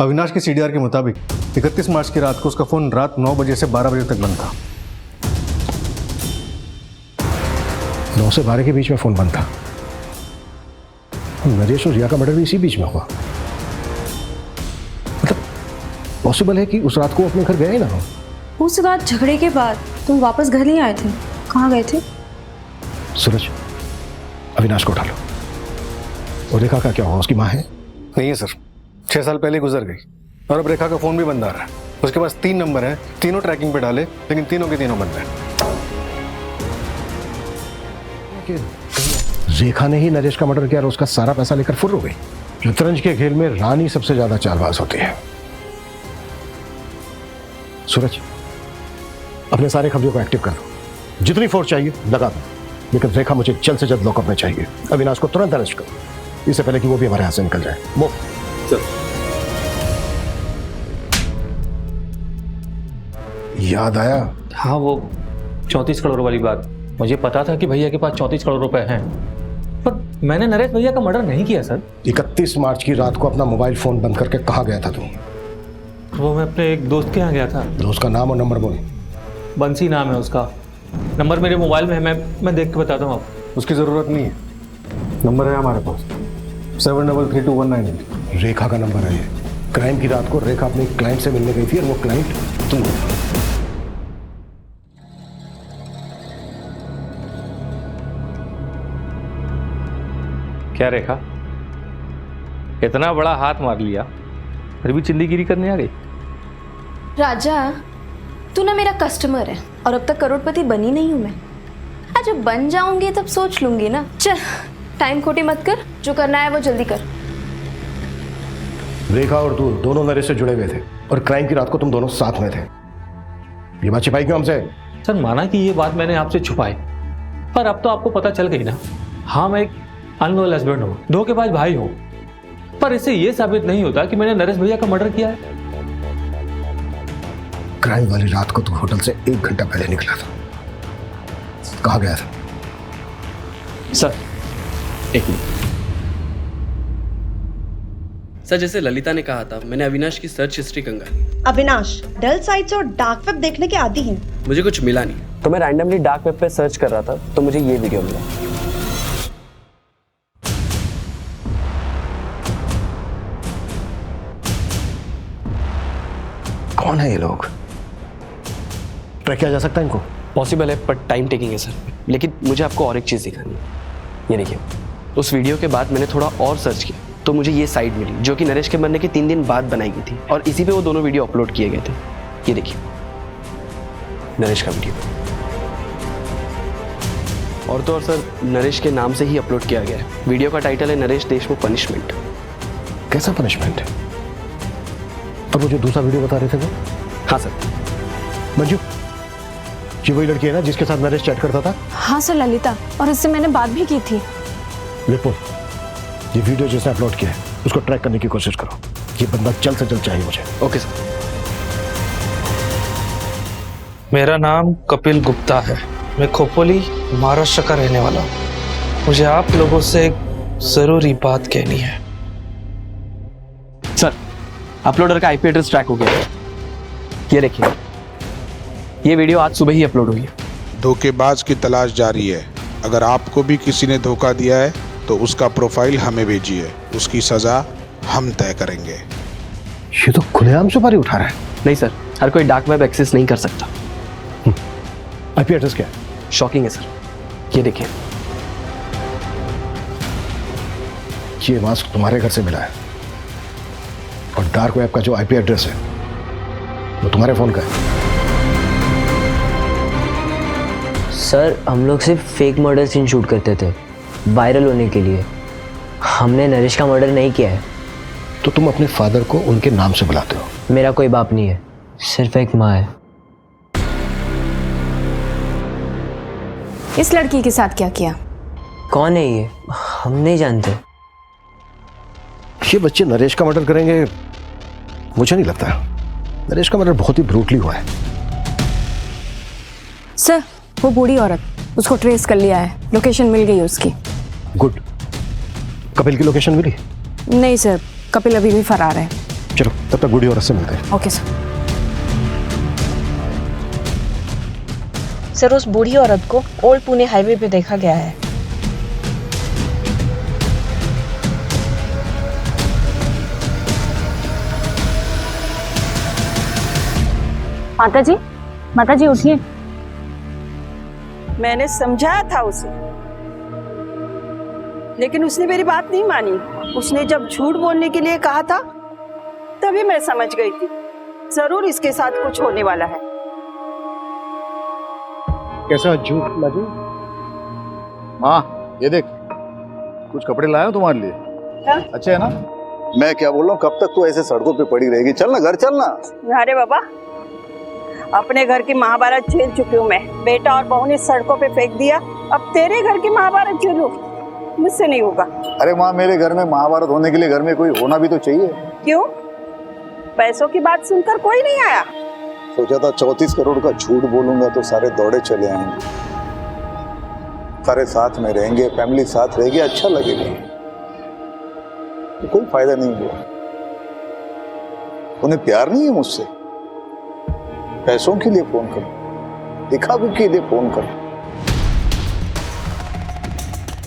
अविनाश के सीडीआर के मुताबिक 31 मार्च की रात को उसका फोन रात 9 बजे से 12 बजे तक बंद था। 9 से 12 के बीच में फोन बंद था। नरेश और रिया का मर्डर भी इसी बीच में हुआ। मतलब पॉसिबल है कि उस रात को अपने घर गए ही ना हो। उस रात झगड़े के बाद तुम वापस घर नहीं आए थे, कहाँ गए थे? सूरज, अविनाश को उठा लो। और रेखा का क्या हुआ? उसकी माँ है? नहीं है सर, 6 साल पहले गुजर गई और अब रेखा का फोन भी बंद आ रहा है। उसके पास 3 नंबर हैं, तीनों ट्रैकिंग पे डाले, लेकिन तीनों के तीनों बंद हैं। रेखा ने ही नरेश का मर्डर किया और उसका सारा पैसा लेकर फुर्र हो गई। शतरंज के खेल में रानी सबसे ज्यादा चालबाज होती है। सूरज, अपने सारे खबरों को एक्टिव कर दो, जितनी फोर्स चाहिए लगा दो, लेकिन रेखा मुझे जल्द से जल्द लॉकअप में चाहिए। अविनाश को तुरंत अरेस्ट करो, इससे पहले कि वो भी हमारे हाथ से निकल जाए। मूव। याद आया? हाँ, वो 34 करोड़ वाली बात। मुझे पता था कि भैया के पास 34 करोड़ रुपए हैं, पर मैंने नरेश भैया का मर्डर नहीं किया सर। 31 मार्च की रात को अपना मोबाइल फोन बंद करके कहाँ गया था तुम? वो मैं अपने एक दोस्त के यहाँ गया था। दोस्त का नाम और नंबर बोल। बंसी नाम है उसका, नंबर मेरे मोबाइल में है, मैं देख के बताता हूँ आपको। उसकी जरूरत नहीं है, नंबर है हमारे पास 733219। रेखा का नंबर है ये। क्राइम की रात को रेखा अपने क्लाइंट से मिलने गई थी और वो क्लाइंट तुम। क्या रेखा, इतना बड़ा हाथ मार लिया फिर भी चिल्लीगिरी करने आ गई? राजा, तू ना मेरा कस्टमर है और अब तक करोड़पति बनी नहीं हूं मैं। आज जब बन जाऊंगी तब सोच लूंगी ना। चल, टाइम खोटी मत कर, जो करना है वो जल्दी कर। रेखा और तू दोनों नरेश से जुड़े हुए थे और क्राइम की रात को तुम दोनों साथ में थे। ये बात छिपाई क्यों हमसे? सर माना कि ये बात मैंने आपसे छुपाई, पर अब तो आपको पता चल गई ना। हाँ, मैं एक अनलॉयल हस्बैंड हूँ, धोखेबाज भाई हूँ, पर इससे ये साबित नहीं होता कि मैंने नरेश भैया का मर्डर किया है। क्राइम वाली रात को तू होटल से 1 घंटा पहले निकला था, कहाँ गया था? सर एक मिनट सर, जैसे ललिता ने कहा था, मैंने अविनाश की सर्च हिस्ट्री कंगाली। अविनाश डल साइट्स और डार्क वेब देखने के आदी हैं। मुझे कुछ मिला नहीं, तो मैं रैंडमली डार्क वेब पे सर्च कर रहा था, तो मुझे ये वीडियो मिला। कौन है ये लोग? ट्रैक किया जा सकता है इनको? पॉसिबल है, पर टाइम टेकिंग है सर। लेकिन मुझे आपको और एक चीज़ दिखानी है। ये देखिए, उस वीडियो के बाद मैंने थोड़ा और सर्च किया तो मुझे ये साइट मिली, जो कि नरेश के मरने के 3 दिन बाद बनाई गई थी, और इसी पे वो दोनों वीडियो अपलोड किए गए थे। ये देखिए, नरेश का वीडियो। और तो और सर, नरेश के नाम से ही अपलोड किया गया है। वीडियो का टाइटल है नरेश देशमुख पनिशमेंट। कैसा पनिशमेंट है? और वो जो दूसरा वीडियो बता रहे थे वो? हाँ सर। मंजू, ये वही लड़की है ना जिसके साथ नरेश चैट करता था? हाँ सर, ललिता, और इससे मैंने बात भी की थी। विपुल, ये वीडियो जिसने अपलोड किया है उसको ट्रैक करने की कोशिश करो। ये बंदा जल्द से जल्द चाहिए मुझे। Okay sir. मेरा नाम कपिल गुप्ता है, मैं खोपोली महाराष्ट्र का रहने वाला हूँ। मुझे आप लोगों से एक जरूरी बात कहनी है। सर, अपलोडर का आईपी एड्रेस ट्रैक हो गया है। ये देखिए, ये वीडियो आज सुबह ही अपलोड हुई है। धोखेबाज की तलाश जारी है। अगर आपको भी किसी ने धोखा दिया है तो उसका प्रोफाइल हमें भेजिए, उसकी सजा हम तय करेंगे। ये तो खुलेआम सुपारी उठा रहा है। नहीं सर, हर कोई डार्क वेब एक्सेस नहीं कर सकता। आईपी एड्रेस क्या है? शॉकिंग है सर, ये देखिए। ये मास्क तुम्हारे घर से मिला है और डार्क वेब का जो आईपी एड्रेस है वो तुम्हारे फोन का है। सर, हम लोग सिर्फ फेक मर्डर सीन शूट करते थे, वायरल होने के लिए। हमने नरेश का मर्डर नहीं किया है। तो तुम अपने फादर को उनके नाम से बुलाते हो? मेरा कोई बाप नहीं है, सिर्फ एक माँ है। इस लड़की के साथ क्या किया? कौन है ये? हम नहीं जानते। ये बच्चे नरेश का मर्डर करेंगे मुझे नहीं लगता। नरेश का मर्डर बहुत ही ब्रूटली हुआ है। सर, वो बूढ़ी औरत, उसको ट्रेस कर लिया है, लोकेशन मिल गई उसकी। गुड। कपिल की लोकेशन मिली? नहीं सर, कपिल अभी भी फरार है। चलो तब तक बूढ़ी औरत से मिलते हैं। Okay sir. सर, उस बूढ़ी औरत को ओल्ड पुणे हाईवे पे देखा गया है। माता जी उठिए। मैंने समझाया था उसे, लेकिन उसने मेरी बात नहीं मानी। उसने जब झूठ बोलने के लिए कहा था तभी मैं समझ गई थी, जरूर इसके साथ कुछ होने वाला है। कैसा झूठ लाजू? माँ, ये देख, कुछ कपड़े लाया हूं तुम्हारे लिए। क्या? अच्छे है ना? मैं क्या बोल रहा हूँ, कब तक तू ऐसे सड़कों पे पड़ी रहेगी? चल ना, घर चलना। अरे बाबा, अपने घर की महाभारत झेल चुकी हूँ मैं। बेटा और बहू ने सड़कों पे फेंक दिया, अब तेरे घर की महाभारत झेलूं? मुझसे नहीं होगा। अरे माँ, मेरे घर में महाभारत होने के लिए घर में कोई होना भी तो चाहिए। क्यों? पैसों की बात सुनकर कोई नहीं आया? सोचा था 34 करोड़ का झूठ बोलूंगा तो सारे दौड़े चले आएंगे, सारे साथ में रहेंगे, फैमिली साथ रहेगी, अच्छा लगेगा। तो कोई फायदा नहीं हुआ। उन्हें प्यार नहीं है मुझसे, पैसों के लिए फोन करो, दिखावे के लिए फोन करो।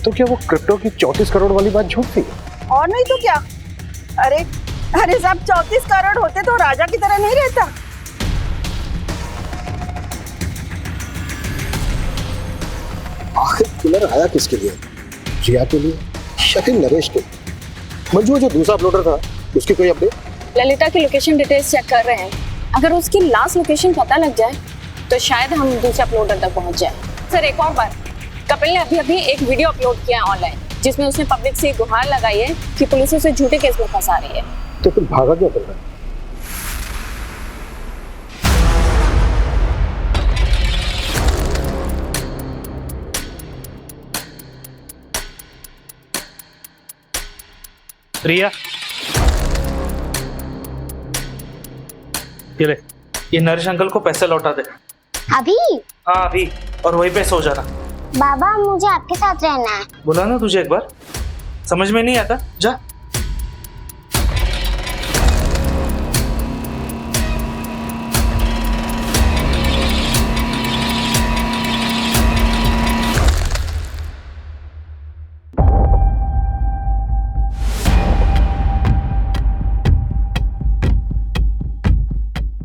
तो क्या वो क्रिप्टो की 34 करोड़ वाली बात झूठ थी? और नहीं तो क्या। अरे अरे साहब, 34 करोड़ होते तो राजा की तरह नहीं रहता। आखिर किलर आया किसके लिए? रिया के लिए या फिर नरेश के? मंजू, जो दूसरा अपलोडर था उसकी कोई अपडेट? ललिता की लोकेशन डिटेल्स चेक कर रहे हैं, अगर उसकी लास्ट लोकेशन पता लग जाए तो शायद हम दूसरे अपलोडर तक पहुंच जाए। सर एक और बात, कपिल ने अभी एक वीडियो अपलोड किया है ऑनलाइन जिसमें उसने पब्लिक से गुहार लगाई है कि पुलिस उसे झूठे केस में फंसा रही है। तो फिर भागा क्यों कर रहा है? रिया, ये ले, ये नरेश अंकल को पैसे लौटा दे। अभी? हाँ अभी, और वहीं पे सो जाना। बाबा मुझे आपके साथ रहना है। बोला ना तुझे एक बार, समझ में नहीं आता, जा।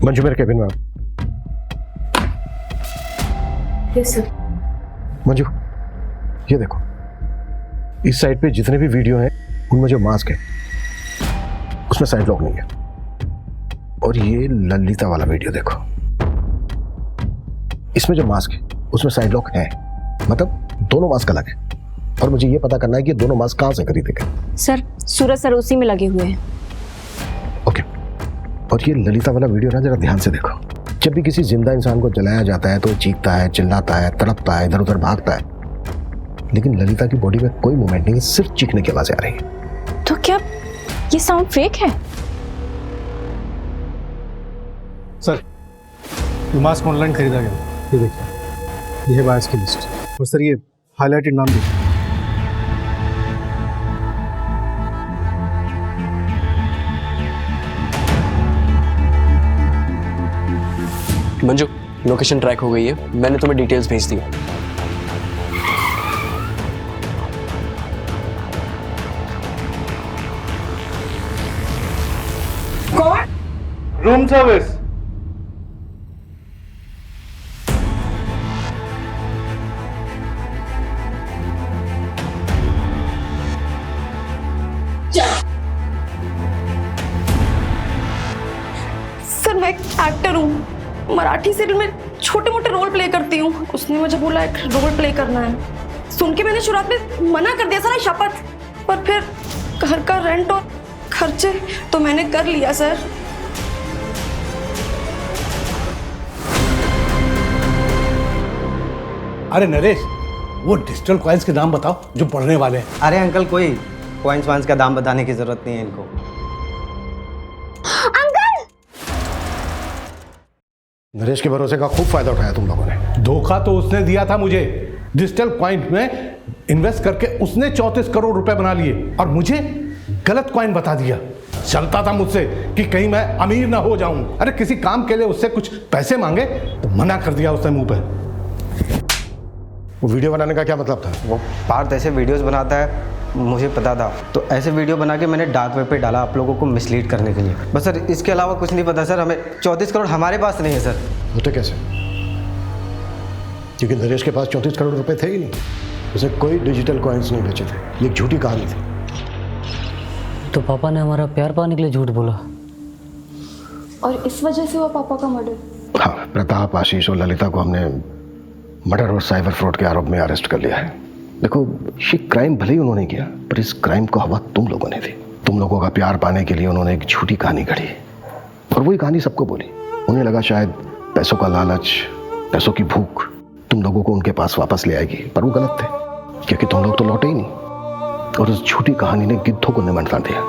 मंजू मेरे केबिन में आओ। Yes sir. मंजू ये देखो, इस साइड पे जितने भी वीडियो हैं उनमें जो मास्क है उसमें साइड लॉक नहीं है। और ये ललिता वाला वीडियो देखो, इसमें जो मास्क है उसमें साइड लॉक है, मतलब दोनों मास्क अलग है। और मुझे ये पता करना है कि दोनों मास्क कहां से खरीदे गए। सर सूरज सर उसी में लगे हुए हैं। ओके, और ये ललिता वाला वीडियो ना जरा ध्यान से देखो। जब भी किसी जिंदा इंसान को जलाया जाता है तो चीखता है, चिल्लाता है, तड़पता है, इधर उधर भागता है, लेकिन ललिता की बॉडी में कोई मूवमेंट नहीं है, सिर्फ चीखने की आवाजें आ रही है। तो क्या ये साउंड फेक है? सर ये मास्क ऑनलाइन खरीदा गया, ये देखिए, ये है बायस की लिस्ट। और सर ये हाईलाइटेड नाम देखिए। मंजू, लोकेशन ट्रैक हो गई है, मैंने तुम्हें डिटेल्स भेज दी। कौन? Room service. सर मैं एक एक्टर हूँ, मराठी सीरियल में छोटे मोटे रोल प्ले करती हूँ। उसने मुझे बोला एक रोल प्ले करना है। सुन के मैंने शुरुआत में मना कर दिया सर, शपथ। पर फिर घर का रेंट और खर्चे तो मैंने कर लिया सर। अरे नरेश, वो डिजिटल कॉइन्स के नाम बताओ जो बढ़ने वाले हैं। अरे अंकल, कोई कॉइन्स वाइन्स का दाम बताने की जरूरत नहीं है इनको। नरेश के भरोसे का खूब फायदा उठाया तुम लोगों ने। धोखा तो उसने दिया था मुझे। डिजिटल कॉइन में इन्वेस्ट करके उसने 34 करोड़ रुपए बना लिए और मुझे गलत कॉइन बता दिया। चलता था मुझसे कि कहीं मैं अमीर ना हो जाऊं। अरे किसी काम के लिए उससे कुछ पैसे मांगे तो मना कर दिया उसने मुंह पे। वो वीडियो बनाने का क्या मतलब था? वो पार्थ ऐसे वीडियोस बनाता है, मुझे पता था, तो ऐसे वीडियो बना के मैंने डार्क वेब पे डाला आप लोगों को मिसलीड करने के लिए। बस सर, इसके अलावा कुछ नहीं पता सर। हमें 34 करोड़ हमारे पास नहीं है सर। होते कैसे? क्योंकि नरेश के पास 34 करोड़ रुपए थे ही नहीं। उसे कोई डिजिटल कॉइन्स नहीं बेचे थे। ये एक झूठी कहानी थी। तो पापा ने हमारा प्यार पाने के लिए झूठ बोला, और इस वजह से हुआ पापा का मर्डर। हाँ, प्रताप, आशीष और ललिता को हमने मर्डर और साइबर फ्रॉड के आरोप में अरेस्ट कर लिया है। देखो, ये क्राइम भले ही उन्होंने किया, पर इस क्राइम को हवा तुम लोगों ने दी। तुम लोगों का प्यार पाने के लिए उन्होंने एक झूठी कहानी गढ़ी और वही कहानी सबको बोली। उन्हें लगा शायद पैसों का लालच, पैसों की भूख तुम लोगों को उनके पास वापस ले आएगी, पर वो गलत थे, क्योंकि तुम लोग तो लौटे ही नहीं। और उस झूठी कहानी ने गिद्धों को निमंत्रण दिया,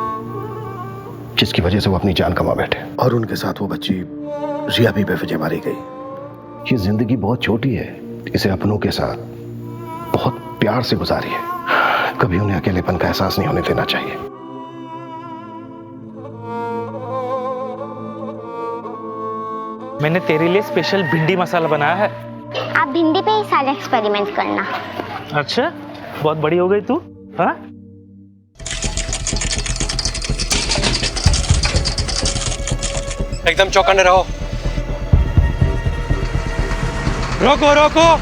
जिसकी वजह से वो अपनी जान गंवा बैठे। और उनके साथ वो बच्ची रिया भी बेवजह मारी गई। ये जिंदगी बहुत छोटी है, इसे अपनों के साथ बहुत प्यार से गुजारिए। कभी उन्हें अकेलेपन का एहसास नहीं होने देना चाहिए। मैंने तेरे लिए स्पेशल भिंडी मसाला बनाया है। आप भिंडी पे ही सारे एक्सपेरिमेंट करना। अच्छा, बहुत बड़ी हो गई तू। हाँ, एकदम चौकन्ने रहो। रोको रोको।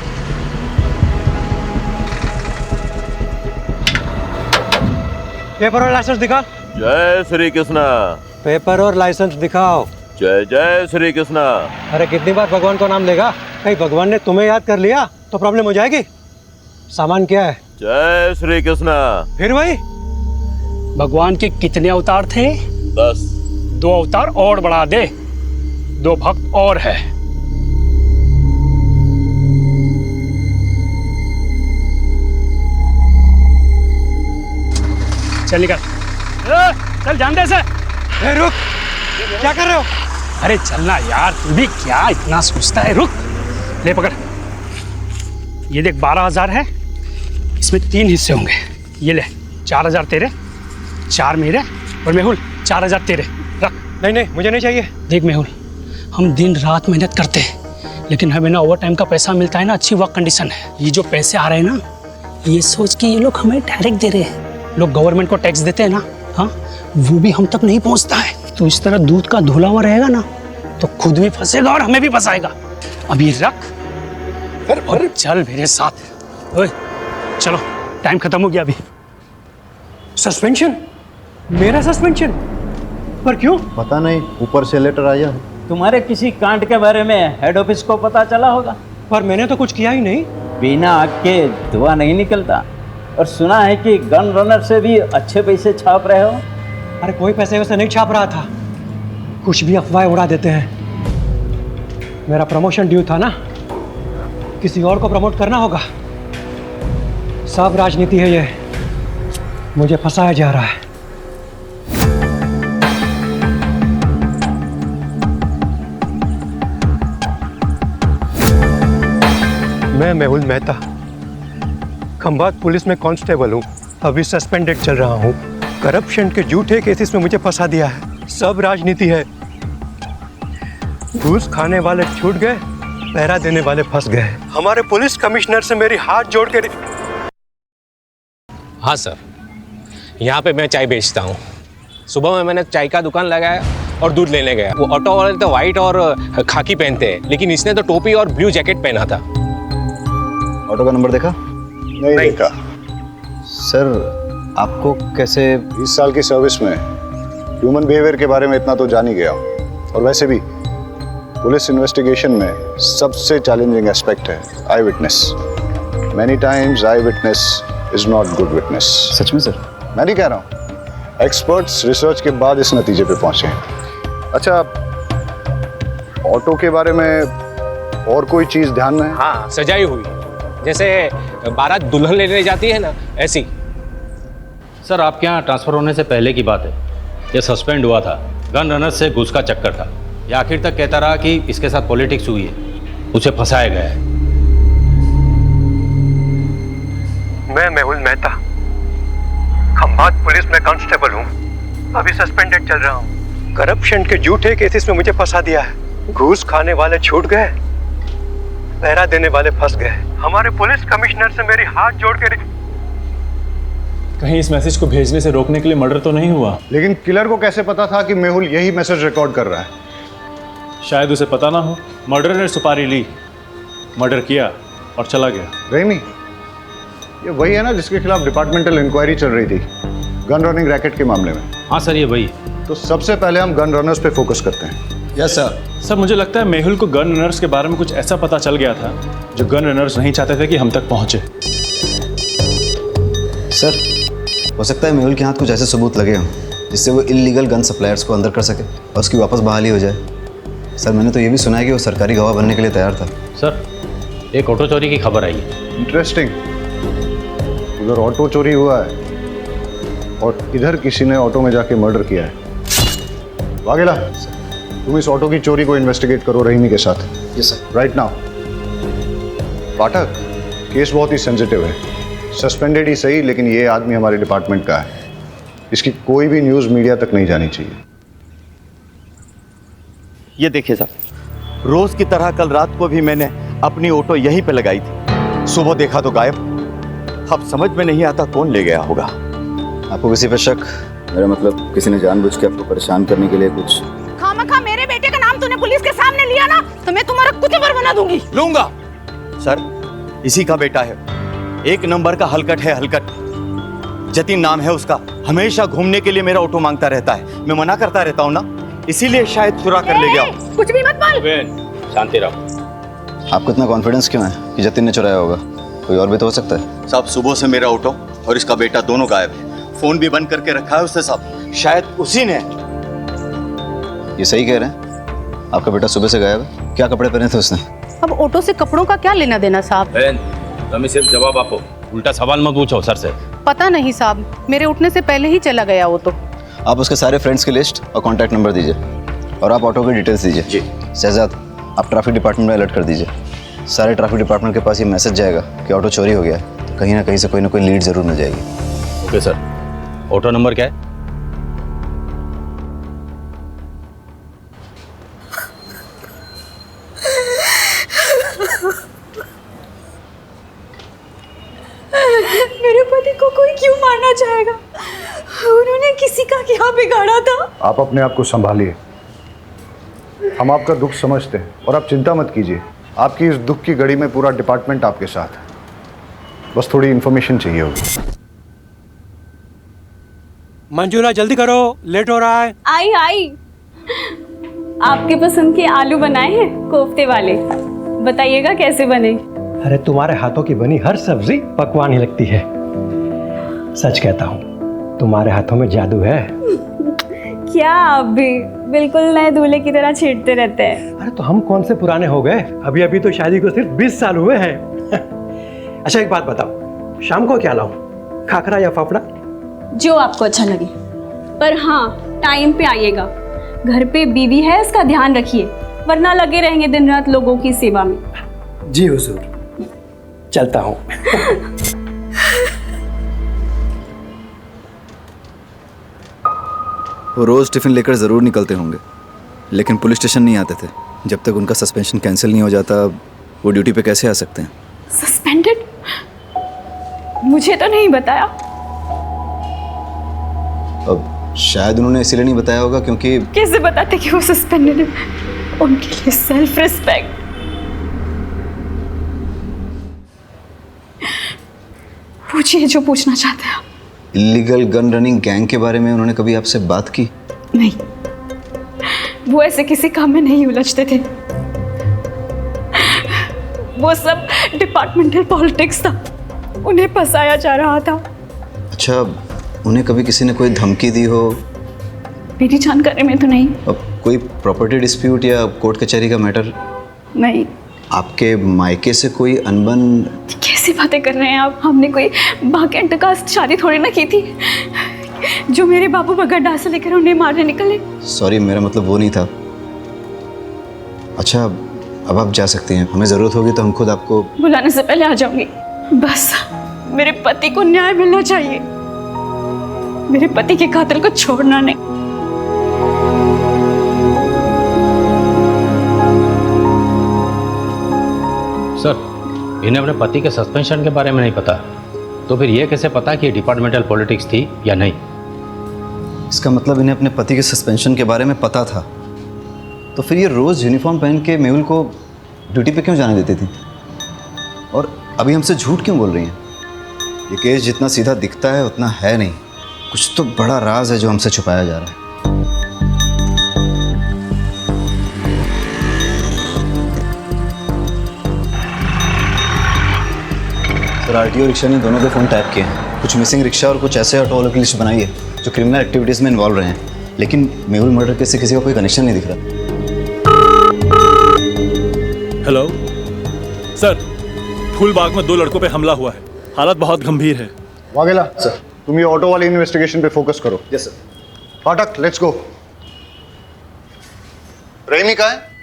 पेपर और लाइसेंस दिखा। जय श्री कृष्णा। पेपर और लाइसेंस दिखाओ। जय जय श्री कृष्णा। अरे कितनी बार भगवान का नाम लेगा? कहीं भगवान ने तुम्हें याद कर लिया तो प्रॉब्लम हो जाएगी। सामान क्या है? जय श्री कृष्णा। फिर वही भगवान के कितने अवतार थे? 10। 2 अवतार और बढ़ा दे, 2 भक्त और है। चल निकल, चल जान दे से। रुक, क्या कर रहे हो? अरे चलना यार, तू भी क्या इतना सोचता है? रुक, ले पकड़। ये देख 12,000 है, इसमें 3 हिस्से होंगे। ये ले 4,000 तेरे, 4 मेरे, और मेहुल 4,000 तेरे। रख। नहीं नहीं, मुझे नहीं चाहिए। देख मेहुल, हम दिन रात मेहनत करते हैं, लेकिन हमें ना ओवर टाइम का पैसा मिलता है ना अच्छी वर्क कंडीशन है। ये जो पैसे आ रहे हैं ना, ये सोच के ये लोग हमें डायरेक्ट दे रहे हैं। लोग गवर्नमेंट को टैक्स देते हैं ना, हाँ, वो भी हम तक नहीं पहुंचता है। तो इस तरह दूध का धुला हुआ रहेगा ना, तो खुद भी फंसेगा और हमें भी फंसाएगा। अब ये रख और चल मेरे साथ। ओए चलो, टाइम खत्म हो गया अभी। सस्पेंशन? मेरा सस्पेंशन? पर क्यों? पता नहीं, ऊपर से लेटर आया है। तुम्हारे किसी कांड के बारे में हेड ऑफिस को पता चला होगा। पर मैंने तो कुछ किया ही नहीं। बिना आग के धुआं नहीं निकलता। और सुना है कि गन रनर से भी अच्छे पैसे छाप रहे हो। अरे कोई पैसे वैसे नहीं छाप रहा था, कुछ भी अफवाहें उड़ा देते हैं। मेरा प्रमोशन ड्यू था ना, किसी और को प्रमोट करना होगा। सब राजनीति है ये, मुझे फंसाया जा रहा है। मैं मेहुल मेहता, खंभात पुलिस में कांस्टेबल हूँ। अभी सस्पेंडेड चल रहा हूँ। करप्शन के झूठे केसेस में मुझे फंसा दिया है। सब राजनीति है। घूस खाने वाले छूट गए, पहरा देने वाले फंस गए। हमारे पुलिस कमिश्नर से मेरी हाथ जोड़ के। हाँ सर, यहाँ पे मैं चाय बेचता हूँ। सुबह में मैंने चाय का दुकान लगाया और दूध लेने गया। वो ऑटो वाले तो वाइट और खाकी पहनते हैं, लेकिन इसने तो टोपी और ब्लू जैकेट पहना था। ऑटो का नंबर देखा? नहीं देखा। सर, आपको कैसे? 20 साल की सर्विस में ह्यूमन बिहेवियर के बारे में इतना तो जान ही गया हूँ। और वैसे भी पुलिस इन्वेस्टिगेशन में सबसे चैलेंजिंग एस्पेक्ट है eye witness. Many times eye witness is not good witness. सच में सर? मैं नहीं कह रहा हूँ, एक्सपर्ट्स रिसर्च के बाद इस नतीजे पे पहुंचे हैं। अच्छा, ऑटो के बारे में और कोई चीज ध्यान में? हाँ, सजाई हुई, जैसे बारात दुल्हन लेने जाती है ना, ऐसी। सर, आपके यहाँ ट्रांसफर होने से पहले की बात है। ये सस्पेंड हुआ था, गन रनर से घूस का चक्कर था। ये आखिर तक कहता रहा कि इसके साथ पॉलिटिक्स हुई है, उसे फंसाया गया है। मैं मेहुल मेहता, खंभात पुलिस में कांस्टेबल हूँ। अभी सस्पेंडेड चल रहा हूँ। करप्शन के झूठे केसेस में मुझे फंसा दिया है। घूस खाने वाले छूट गए, पहरा देने वाले फंस गए। हमारे पुलिस कमिश्नर से मेरी हाथ जोड़ के। कहीं इस मैसेज को भेजने से रोकने के लिए मर्डर तो नहीं हुआ? लेकिन किलर को कैसे पता था कि मेहुल यही मैसेज रिकॉर्ड कर रहा है? शायद उसे पता ना हो। मर्डर ने सुपारी ली, मर्डर किया और चला गया। रेमी, ये वही है ना जिसके खिलाफ डिपार्टमेंटल इंक्वायरी चल रही थी गन रनिंग रैकेट के मामले में? हाँ सर, ये वही। तो सबसे पहले हम गन रनर्स पे फोकस करते हैं। Yes sir. सर, मुझे लगता है मेहुल को गन रनर्स के बारे में कुछ ऐसा पता चल गया था जो गन रनर्स नहीं चाहते थे कि हम तक पहुंचे। सर, हो सकता है मेहुल के हाथ कुछ ऐसे सबूत लगे हों जिससे वो इलीगल गन सप्लायर्स को अंदर कर सके और उसकी वापस बहाली हो जाए। सर, मैंने तो ये भी सुना है कि वो सरकारी गवाह बनने के लिए तैयार था। सर, एक ऑटो चोरी की खबर आई है। इंटरेस्टिंग। उधर ऑटो चोरी हुआ है और इधर किसी ने ऑटो में जाके मर्डर किया है। वाघेला, तुम इस ऑटो की चोरी को इन्वेस्टिगेट करो रहीमी के साथ। Yes sir. Right now. Pathak, case बहुत ही सेंसिटिव है। सस्पेंडेड ही सही, लेकिन ये आदमी हमारे डिपार्टमेंट का है। इसकी कोई भी न्यूज़ मीडिया तक नहीं जानी चाहिए। ये देखिए साहब, रोज की तरह कल रात को भी मैंने अपनी ऑटो यहीं पे लगाई थी। सुबह देखा तो गायब। अब समझ में नहीं आता कौन ले गया होगा। आपको किसी पे शक? मेरा मतलब किसी ने जानबूझ के आपको परेशान करने के लिए कुछ? खामखा मेरे बेटे का नाम तूने पुलिस के सामने लिया ना, तो मैं तुम्हारा कुचबर बना दूंगी। लूंगा। सर, इसी का बेटा है, एक नंबर का हलकट है, हलकट। जतिन नाम है उसका। हमेशा घूमने के लिए मेरा ऑटो मांगता रहता है। मैं मना करता रहता हूँ ना, इसीलिए शायद चुरा कर ले गया। कुछ भी मत बोल। शांति रहो। आपको इतना कॉन्फिडेंस क्यों है कि जतिन ने चुराया होगा? कोई और भी तो हो सकता है। साहब सुबह से मेरा ऑटो और इसका बेटा दोनों गायब है। फोन भी बंद करके रखा है उसने साहब। शायद उसी ने। ये सही कह रहे हैं? आपका बेटा सुबह से गायब है? क्या कपड़े पहने थे उसने? अब ऑटो से कपड़ों का क्या लेना देना साहब? तुम्हें सिर्फ जवाब आपको, उल्टा सवाल मत पूछो सर से। पता नहीं साहब, मेरे उठने से पहले ही चला गया वो तो। आप उसके सारे फ्रेंड्स की लिस्ट और कॉन्टैक्ट नंबर दीजिए और आप ऑटो की डिटेल्स दीजिए। जी। शहजाद, आप ट्रैफिक डिपार्टमेंट में अलर्ट कर दीजिए। सारे ट्रैफिक डिपार्टमेंट के पास ये मैसेज जाएगा कि ऑटो चोरी हो गया है, तो कहीं ना कहीं से कोई ना कोई लीड जरूर मिल जाएगी। Okay sir. ऑटो नंबर क्या है? मेरे पति को कोई क्यों मारना चाहेगा? उन्होंने किसी का क्या बिगाड़ा था? आप अपने आप को संभालिए। हम आपका दुख समझते हैं और आप चिंता मत कीजिए। आपकी इस दुख की घड़ी में पूरा डिपार्टमेंट आपके साथ है। बस थोड़ी इन्फॉर्मेशन चाहिए होगी। मंजूला जल्दी करो, लेट हो रहा है। आई आपके पसंद के आलू बनाए हैं, कोफ्ते वाले। बताइएगा कैसे बने। अरे तुम्हारे हाथों की बनी हर सब्जी पकवान ही लगती है। सच कहता हूँ, तुम्हारे हाथों में जादू है। क्या आप भी बिल्कुल नए दूल्हे की तरह छेड़ते रहते हैं। अरे तो हम कौन से पुराने हो गए? अभी अभी तो शादी को सिर्फ 20 साल हुए हैं। अच्छा एक बात बताओ, शाम को क्या लाऊं, खाखरा या फाफड़ा? जो आपको अच्छा लगे, पर हाँ टाइम पे आइएगा। घर पे बीवी है, इसका ध्यान रखिए, वरना लगे रहेंगे दिन रात लोगों की सेवा में। जी हुजूर, चलता हूँ। वो रोज टिफिन लेकर जरूर निकलते होंगे, लेकिन पुलिस स्टेशन नहीं आते थे। जब तक उनका सस्पेंशन कैंसिल नहीं हो जाता, वो ड्यूटी पे कैसे आ सकते हैं? सस्पेंडेड? मुझे तो नहीं बताया। अब शायद उन्होंने इसीलिए नहीं बताया होगा क्योंकि कैसे बताते कि वो सस्पेंडेड है? उनके लिए सेल्फ रिस्पेक्ट। पूछिए जो पूछना चाहते हैं। इलीगल गन रनिंग गैंग के बारे में उन्होंने कभी आपसे बात की? नहीं, वो ऐसे किसी काम में नहीं उलझते थे। वो सब डिपार्टमेंटल पॉलिटिक्स था, उन्हें फंसाया जा रहा था। अच्छा, उन्हें कभी किसी ने कोई धमकी दी हो? मेरी जानकारी में तो नहीं। अब कोई प्रॉपर्टी डिस्प्यूट या कोर्ट कचहरी का मैटर? नहीं। आपके मायके से कोई अनबन? कैसी बातें कर रहे हैं आप? हमने कोई बाकी का शादी थोड़ी ना की थी जो मेरे बाबू बगड्डा से लेकर उन्हें मारने निकले। सॉरी, मेरा मतलब वो नहीं था। अच्छा, अब आप जा सकती हैं। हमें ज़रूरत होगी तो हम खुद आपको बुलाने से पहले आ जाऊंगी। बस मेरे पति को न्याय मिलना चाहिए, मेरे पति के कातिल को छोड़ना नहीं। सर, इन्हें अपने पति के सस्पेंशन के बारे में नहीं पता, तो फिर ये कैसे पता कि डिपार्टमेंटल पॉलिटिक्स थी या नहीं? इसका मतलब इन्हें अपने पति के सस्पेंशन के बारे में पता था, तो फिर ये रोज़ यूनिफॉर्म पहन के मेहुल को ड्यूटी पे क्यों जाने देती थी? और अभी हमसे झूठ क्यों बोल रही हैं? ये केस जितना सीधा दिखता है उतना है नहीं। कुछ तो बड़ा राज है जो हमसे छुपाया जा रहा है। सर, आरटीओ रिक्शा ने दोनों के फ़ोन टैप किए हैं। कुछ मिसिंग रिक्शा और कुछ ऐसे ऑटो वालों की लिस्ट बनाई है जो क्रिमिनल एक्टिविटीज़ में इन्वॉल्व रहे हैं, लेकिन मेहुल मर्डर केस से किसी का कोई कनेक्शन नहीं दिख रहा। हेलो सर, फूलबाग में 2 लड़कों पे हमला हुआ है। हालत बहुत गंभीर है। वाघेला सर, तुम ये ऑटो वाली इन्वेस्टिगेशन पे फोकस करो। Yes sir. फाटक, लेट्स गो। रेमी कहाँ है?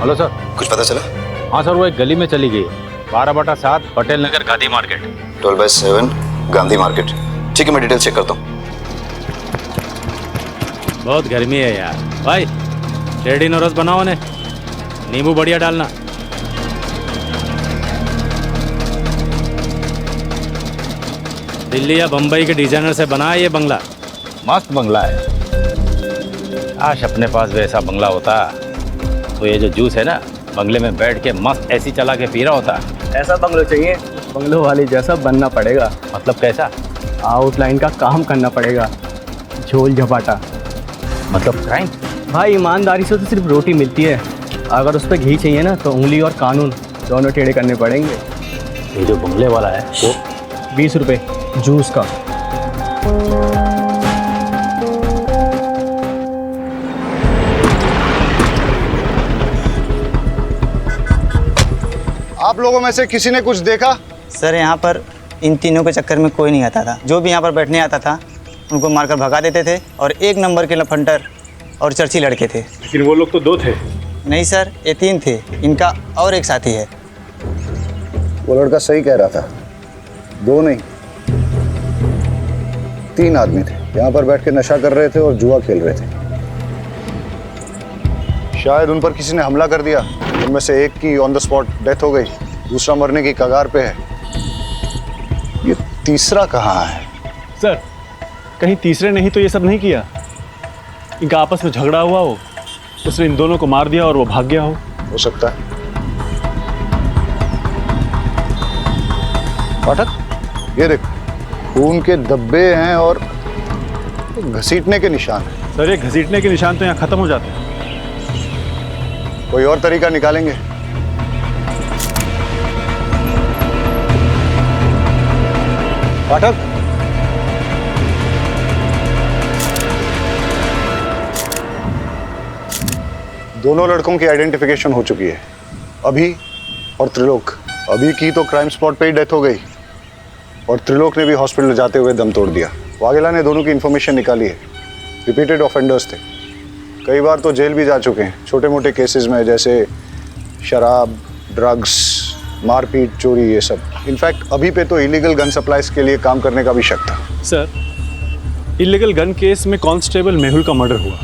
Hello sir. कुछ पता चला? हाँ सर, वो एक गली में चली गई है। 12/7 पटेल नगर गांधी मार्केट। 12/7 गांधी मार्केट। ठीक है, मैं डिटेल चेक करता हूँ। बहुत गर्मी है यार भाई, रेडी नोरस बनाओ ने, नींबू बढ़िया डालना। दिल्ली या बम्बई के डिजाइनर से बना है ये बंगला, मस्त बंगला है। काश अपने पास वैसा बंगला होता तो ये जो जूस है ना, बंगले में बैठ के मस्त एसी चला के पी रहा होता। ऐसा बंगलो चाहिए, बंगलो वाली जैसा बनना पड़ेगा। मतलब कैसा? आउटलाइन का काम करना पड़ेगा, झोल झपाटा। मतलब क्राइम? भाई ईमानदारी से तो सिर्फ रोटी मिलती है, अगर उस पर घी चाहिए ना तो उंगली और कानून दोनों टेढ़े करने पड़ेंगे। ये जो बंगले वाला है वो 20 रुपये जूस का। आप लोगों में से किसी ने कुछ देखा? सर यहाँ पर इन तीनों के चक्कर में कोई नहीं आता था। जो भी यहाँ पर बैठने आता था उनको मारकर भगा देते थे, और 1 नंबर के लफंटर और चर्ची लड़के थे। लेकिन वो लोग तो 2 थे। नहीं सर, ये 3 थे, इनका और एक साथी है। वो लड़का सही कह रहा था, 2 नहीं 3 आदमी थे, यहाँ पर बैठ के नशा कर रहे थे और जुआ खेल रहे थे। शायद उन पर किसी ने हमला कर दिया, उनमें से एक की ऑन द स्पॉट डेथ हो गई, दूसरा मरने की कगार पे है। ये तीसरा कहाँ है? सर कहीं तीसरे नहीं तो ये सब नहीं किया, इनका आपस में झगड़ा हुआ हो, उसने इन दोनों को मार दिया और वो भाग गया हो सकता है। पाठक, ये देख, खून के धब्बे हैं और घसीटने के निशान हैं। सर ये घसीटने के निशान तो यहाँ खत्म हो जाते हैं। कोई और तरीका निकालेंगे। पाठक, दोनों लड़कों की आइडेंटिफिकेशन हो चुकी है, अभी और त्रिलोक। अभी की तो क्राइम स्पॉट पे ही डेथ हो गई, और त्रिलोक ने भी हॉस्पिटल जाते हुए दम तोड़ दिया। वाघेला ने दोनों की इन्फॉर्मेशन निकाली है, रिपीटेड ऑफेंडर्स थे, कई बार तो जेल भी जा चुके हैं छोटे मोटे केसेस में, जैसे शराब, ड्रग्स, मारपीट, चोरी, ये सब। इनफैक्ट अभी पे तो इलीगल गन सप्लाईज के लिए काम करने का भी शक था। सर इलीगल गन केस में कांस्टेबल मेहुल का मर्डर हुआ,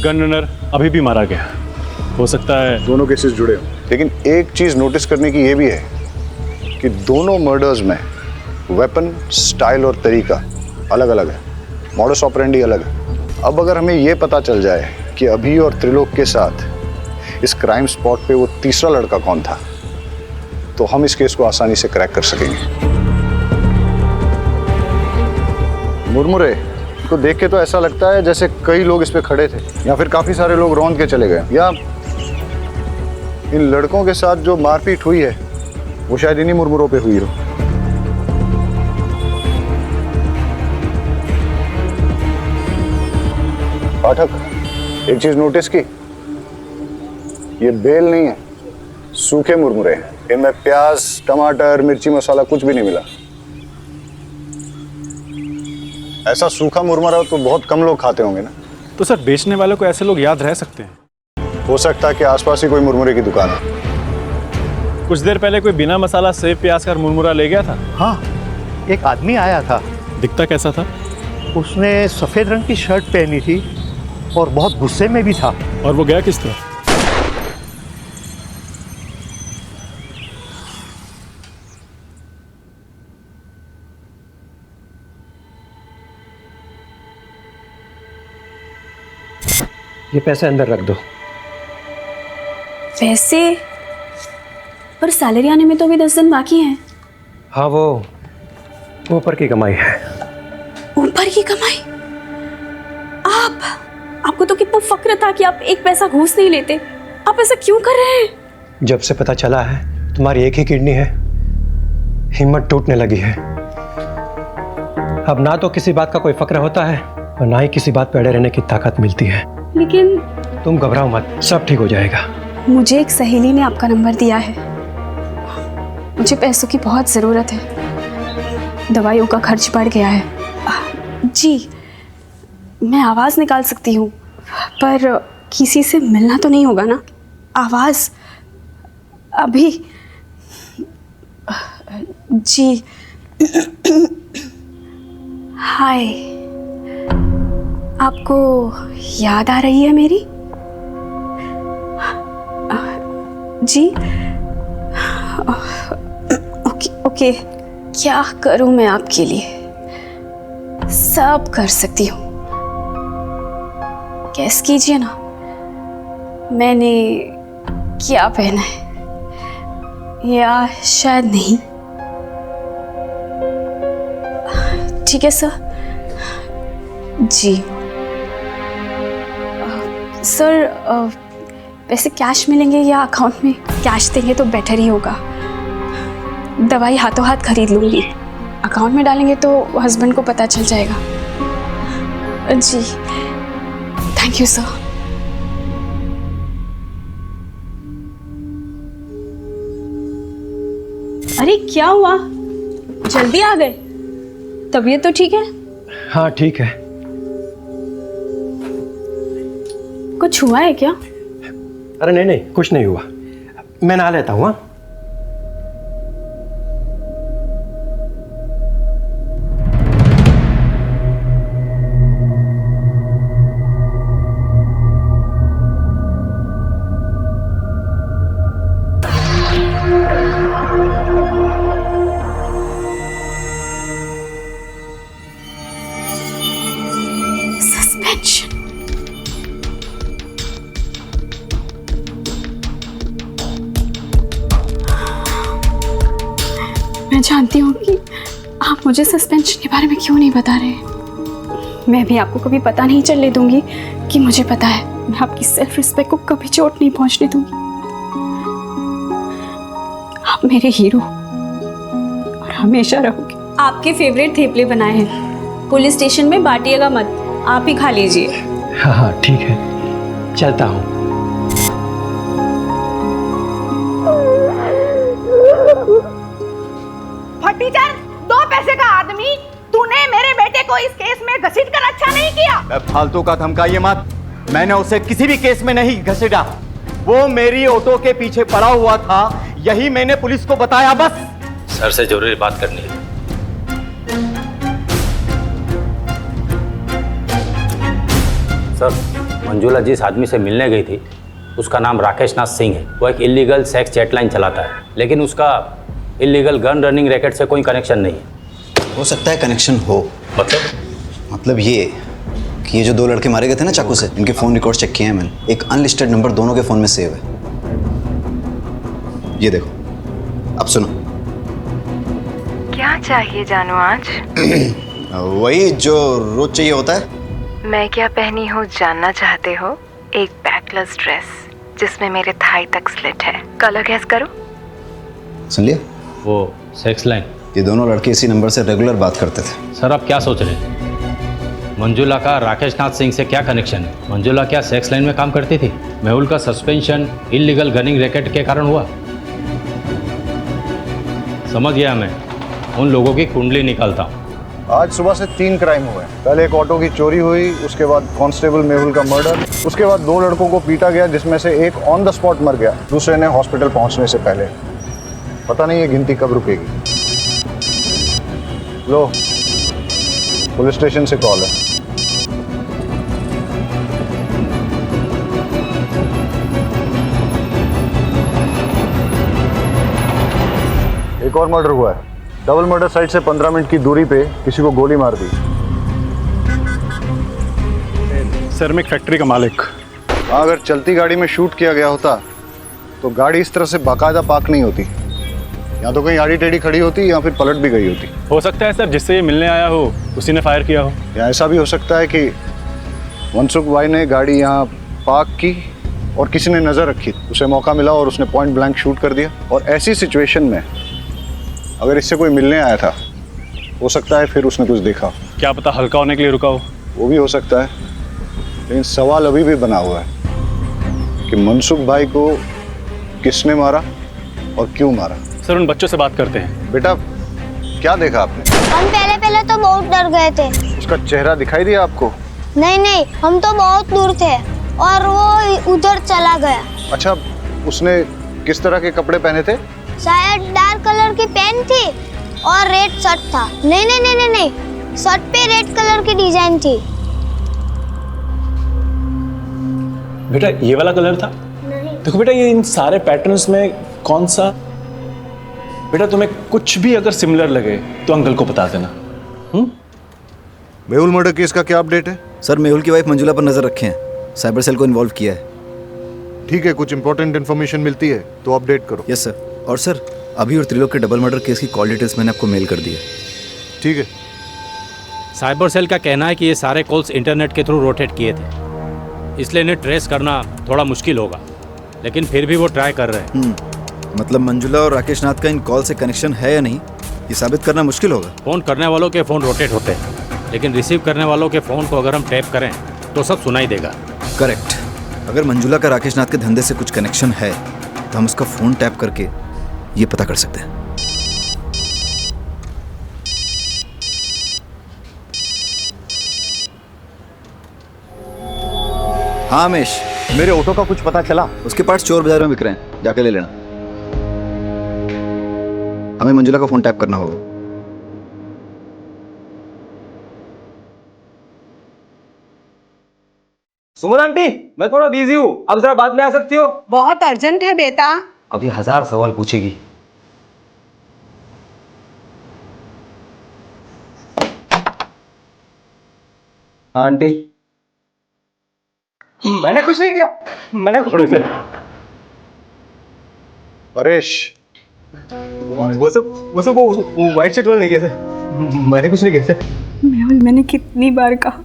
गन रनर अभी भी मारा गया, हो सकता है दोनों केसेस जुड़े हो। लेकिन एक चीज नोटिस करने की ये भी है कि दोनों मर्डर्स में वेपन, स्टाइल और तरीका अलग अलग है, मॉडस ऑपरेंडी अलग है। अब अगर हमें ये पता चल जाए कि अभी और त्रिलोक के साथ इस क्राइम स्पॉट पे वो तीसरा लड़का कौन था, तो हम इस केस को आसानी से क्रैक कर सकेंगे। मुरमुरे को देख के तो ऐसा लगता है जैसे कई लोग इस पे खड़े थे, या फिर काफी सारे लोग रौंद के चले गए, या इन लड़कों के साथ जो मारपीट हुई है वो शायद इन्हीं मुरमुरों पे हुई हो। पाठक, एक चीज नोटिस की, ये बेल नहीं है, सूखे मुरमुरे हैं। इनमें प्याज, टमाटर, मिर्ची मसाला कुछ भी नहीं मिला। ऐसा सूखा मुरमुरा तो बहुत कम लोग खाते होंगे ना। तो सर बेचने वालों को ऐसे लोग याद रह सकते हैं? हो सकता है कि आसपास ही कोई मुरमुरे की दुकान है। कुछ देर पहले कोई बिना मसाला सेव प्याज का मुरमुरा ले गया था। हाँ, एक आदमी आया था। दिखता कैसा था? उसने सफेद रंग की शर्ट पहनी थी और बहुत गुस्से में भी था। और वो गया किस तरह? ये पैसे अंदर रख दो। पैसे? पर सैलरी आने में तो अभी 10 दिन बाकी हैं। हाँ, वो ऊपर की कमाई है। ऊपर की कमाई? आपको तो कितना फक्र था कि आप एक पैसा घूस नहीं लेते, आप ऐसा क्यों कर रहे हैं? जब से पता चला है तुम्हारी एक ही किडनी है, हिम्मत टूटने लगी है। अब ना तो किसी बात का कोई फक्र होता है और ना ही किसी बात पे अड़े रहने की ताकत मिलती है। लेकिन तुम घबराओ मत, सब ठीक हो जाएगा। मुझे एक सहेली ने आपका नंबर दिया है, मुझे पैसों की बहुत ज़रूरत है, दवाइयों का खर्च बढ़ गया है। जी, मैं आवाज़ निकाल सकती हूँ, पर किसी से मिलना तो नहीं होगा ना? आवाज़ अभी जी। हाय, आपको याद आ रही है मेरी? जी। ओके, क्या करूं मैं आपके लिए? सब कर सकती हूँ। गैस कीजिए ना, मैंने क्या पहना है, या शायद नहीं। ठीक है सर। जी सर, वैसे कैश मिलेंगे या अकाउंट में कैश देंगे तो बेटर ही होगा। दवाई हाथों हाथ खरीद लूँगी, अकाउंट में डालेंगे तो हस्बैंड को पता चल जाएगा। जी थैंक यू सर। अरे क्या हुआ, जल्दी आ गए? तबीयत तो ठीक है? हाँ ठीक है। कुछ हुआ है क्या? अरे नहीं नहीं, कुछ नहीं हुआ, मैं नहा लेता हूँ। मैं जानती हूँ कि आप मुझे सस्पेंशन के बारे में क्यों नहीं बता रहे। मैं भी आपको कभी पता नहीं चलने दूंगी कि मुझे पता है। मैं आपकी सेल्फ रिस्पेक्ट को कभी चोट नहीं पहुंचने दूंगी। आप मेरे हीरो और हमेशा रहोगे। आपके फेवरेट थेपले बनाए हैं, पुलिस स्टेशन में बांटिएगा मत, आप ही खा लीजिए। हाँ हाँ ठीक है, चलता हूँ। टीचर, 2 पैसे का आदमी, तूने मेरे बेटे को इस केस में घसीटकर अच्छा नहीं किया। फालतू का धमकाइए मत, मैंने उसे किसी भी केस में नहीं घसीटा। वो मेरी ऑटो के पीछे पड़ा हुआ था, यही मैंने पुलिस को बताया बस। सर से जरूरी बात करनी है। सर, मंजुला जिस आदमी से मिलने गई थी उसका नाम राकेश नाथ सिंह है। वो एक इलीगल सेक्स चैटलाइन चलाता है, लेकिन उसका इलीगल गन रनिंग रैकेट से कोई कनेक्शन नहीं है। हो सकता है कनेक्शन हो। मतलब ये कि ये जो 2 लड़के मारे गए थे ना चाकू से, इनके फ़ोन रिकॉर्ड चेक किए हैं मैंने। एक अनलिस्टेड नंबर दोनों के फ़ोन में सेव है। ये देखो, अब सुनो। क्या चाहिए जानू आज? वही जो रोज चाहिए होता है। मैं क्या पहनी हूँ जानना चाहते हो? एक बैकलेस ड्रेस जिसमें मेरे थाई तक स्लिट है। कलर गैस करो। सुन लिया? वो सेक्स लाइन। ये दोनों लड़के इसी नंबर से रेगुलर बात करते थे। सर आप क्या सोच रहे हैं? मंजुला का राकेश नाथ सिंह से क्या कनेक्शन है? मंजुला क्या सेक्स लाइन में काम करती थी? मेहुल का सस्पेंशन इलीगल गनिंग रैकेट के कारण हुआ। समझ गया मैं, उन लोगों की कुंडली निकालता हूँ। आज सुबह से 3 क्राइम हुए। पहले एक ऑटो की चोरी हुई, उसके बाद कांस्टेबल मेहुल का मर्डर, उसके बाद 2 लड़कों को पीटा गया जिसमें से एक ऑन द स्पॉट मर गया, दूसरे ने हॉस्पिटल पहुंचने से पहले। पता नहीं ये गिनती कब रुकेगी। लो, पुलिस स्टेशन से कॉल है। एक और मर्डर हुआ है। डबल मर्डर साइट से 15 मिनट की दूरी पे किसी को गोली मार दी। सर, मैं एक फैक्ट्री का मालिक। अगर चलती गाड़ी में शूट किया गया होता तो गाड़ी इस तरह से बाकायदा पार्क नहीं होती। या तो कहीं आड़ी टेढ़ी खड़ी होती या फिर पलट भी गई होती। हो सकता है सर, जिससे ये मिलने आया हो उसी ने फायर किया हो। या ऐसा भी हो सकता है कि मनसुख भाई ने गाड़ी यहाँ पार्क की और किसी ने नज़र रखी, उसे मौका मिला और उसने पॉइंट ब्लैंक शूट कर दिया। और ऐसी सिचुएशन में अगर इससे कोई मिलने आया था, हो सकता है फिर उसने कुछ देखा। क्या पता हल्का होने के लिए रुका हो। वो भी हो सकता है, लेकिन सवाल अभी भी बना हुआ है कि मनसुख भाई को किसने मारा और क्यों मारा। सर, उन बच्चों से बात करते हैं। बेटा, क्या देखा आपने? हम पहले तो बहुत डर गए थे। उसका चेहरा दिखाई दिया आपको? नहीं, हम तो बहुत दूर थे और वो उधर चला गया। अच्छा, उसने किस तरह के कपड़े पहने थे? शायद डार्क कलर की पैंट थी और रेड शर्ट था। नहीं नहीं नहीं नहीं नहीं, शर्ट पे रेड कलर की डिजाइन थी। बेटा ये वाला कलर था? देखो बेटा, ये इन सारे पैटर्न्स में कौन सा? बेटा तुम्हें कुछ भी अगर सिमिलर लगे तो अंकल को बता देना। मेहुल मर्डर केस का क्या अपडेट है? सर मेहुल की वाइफ मंजुला पर नजर रखे हैं, साइबर सेल को इन्वॉल्व किया है। ठीक है, कुछ इंपॉर्टेंट इन्फॉर्मेशन मिलती है तो अपडेट करो। Yes sir. और सर अभी और त्रिलोक के डबल मर्डर केस की कॉल डिटेल्स मैंने आपको मेल कर दी है। ठीक है। साइबर सेल का कहना है कि ये सारे कॉल्स इंटरनेट के थ्रू रोटेट किए थे, इसलिए इन्हें ट्रेस करना थोड़ा मुश्किल होगा, लेकिन फिर भी वो ट्राई कर रहे हैं। मतलब मंजुला और राकेश नाथ का इन कॉल से कनेक्शन है या नहीं, ये साबित करना मुश्किल होगा। फ़ोन करने वालों के फ़ोन रोटेट होते हैं, लेकिन रिसीव करने वालों के फ़ोन को अगर हम टैप करें तो सब सुनाई देगा। करेक्ट। अगर मंजुला का राकेश नाथ के धंधे से कुछ कनेक्शन है तो हम उसका फ़ोन टैप करके ये पता कर सकते हैं। हाँ रमेश, मेरे ऑटो का कुछ पता चला? उसके पार्ट्स चोर बाजार में बिक रहे हैं, जाके ले लेना। हमें मंजुला का फोन टैप करना होगा। सुमन आंटी, मैं थोड़ा बिजी हूँ, अब जरा बाद में आ सकती हो? बहुत अर्जेंट है बेटा। अभी 1000 सवाल पूछेगी। हाँ आंटी। मैंने कुछ नहीं किया, मैंने कुछ नहीं किया। परेश, वो सब वो व्हाइट शर्ट वाले नहीं किया थे, मैंने कुछ नहीं किया था। मैंने कितनी बार कहा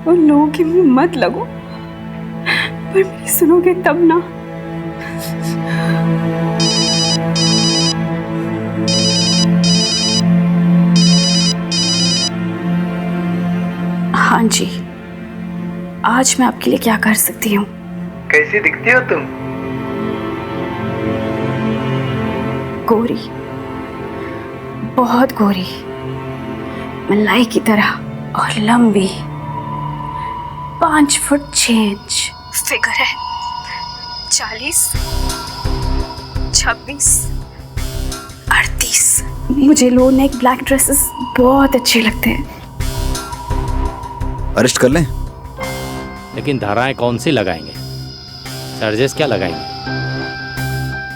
उन लोगों के मुंह मत लगो, पर मेरी सुनोगे तब ना। हाँ जी, आज मैं आपके लिए क्या कर सकती हूँ? कैसी दिखती हो तुम? गोरी, बहुत गोरी, मलाई की तरह और लंबी, 5 फुट 6 इंच फिगर है, 40, 26, 38। मुझे लो नेक ब्लैक ड्रेसेस बहुत अच्छे लगते हैं। अरेस्ट कर लें? लेकिन धाराएं कौन सी लगाएंगे, चार्जेस क्या लगाएंगे?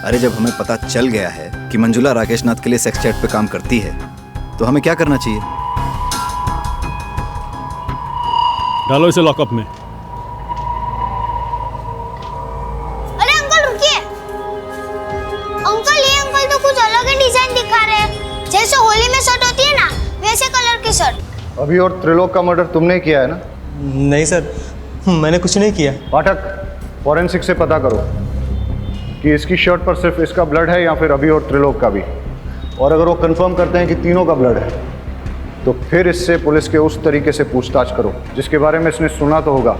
अरे जब हमें पता चल गया है कि मंजुला राकेश नाथ के लिए सेक्स चैट पे काम करती है तो हमें क्या करना चाहिए? डालो इसे लॉकअप में। अरे अंकल रुकिए। अंकल ये अंकल तो कुछ अलग ही डिजाइन दिखा रहे हैं, जैसे होली में शर्ट होती है ना वैसे कलर की शर्ट। अभी और त्रिलोक का मर्डर तुमने किया है ना? नहीं सर, मैंने कुछ नहीं किया। पाठक, फॉरेंसिक से पता करो कि इसकी शर्ट पर सिर्फ इसका ब्लड है या फिर अभी और त्रिलोक का भी। और अगर वो कंफर्म करते हैं कि तीनों का ब्लड है तो फिर इससे पुलिस के उस तरीके से पूछताछ करो जिसके बारे में इसने सुना तो होगा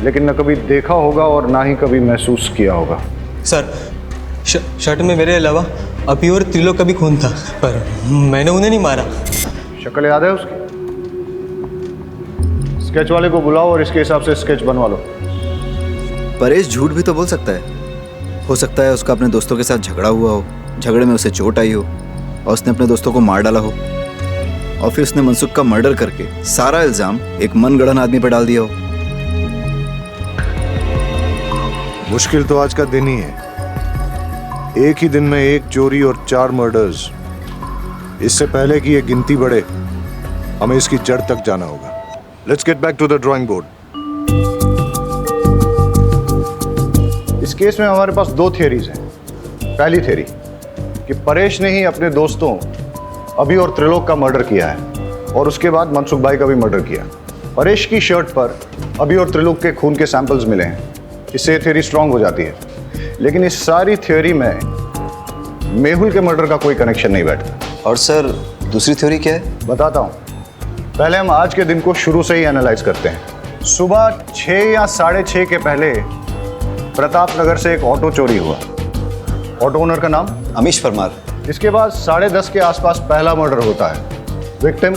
लेकिन न कभी देखा होगा और ना ही कभी महसूस किया होगा। सर, शर्ट में मेरे अलावा अभी और त्रिलोक का भी खून था, पर मैंने उन्हें नहीं मारा। शक्ल याद है उसकी? स्केच वाले को बुलाओ और इसके हिसाब से स्केच बनवा लो। परेश झूठ भी तो बोल सकता है। हो सकता है उसका अपने दोस्तों के साथ झगड़ा हुआ हो, झगड़े में उसे चोट आई हो और उसने अपने दोस्तों को मार डाला हो और फिर उसने मनसुख का मर्डर करके सारा इल्जाम एक मनगढ़ंत आदमी पर डाल दिया हो। मुश्किल तो आज का दिन ही है। एक ही दिन में 1 चोरी और 4 मर्डर्स। इससे पहले कि ये गिनती बढ़े हमें इसकी जड़ तक जाना होगा। Let's get back to the drawing board. इस केस में हमारे पास 2 थियरीज हैं। पहली थियरी कि परेश ने ही अपने दोस्तों अभी और त्रिलोक का मर्डर किया है और उसके बाद मनसुख भाई का भी मर्डर किया। परेश की शर्ट पर अभी और त्रिलोक के खून के सैंपल्स मिले हैं, इससे ये थियरी स्ट्रांग हो जाती है। लेकिन इस सारी थियरी में मेहुल के मर्डर का कोई कनेक्शन नहीं बैठता। और सर दूसरी थ्योरी क्या है? बताता हूँ। पहले हम आज के दिन को शुरू से ही एनालाइज करते हैं। सुबह 6 या 6:30 के पहले प्रताप नगर से एक ऑटो चोरी हुआ। ऑटो ओनर का नाम अमीश परमार। इसके बाद 10:30 के आसपास पहला मर्डर होता है। Victim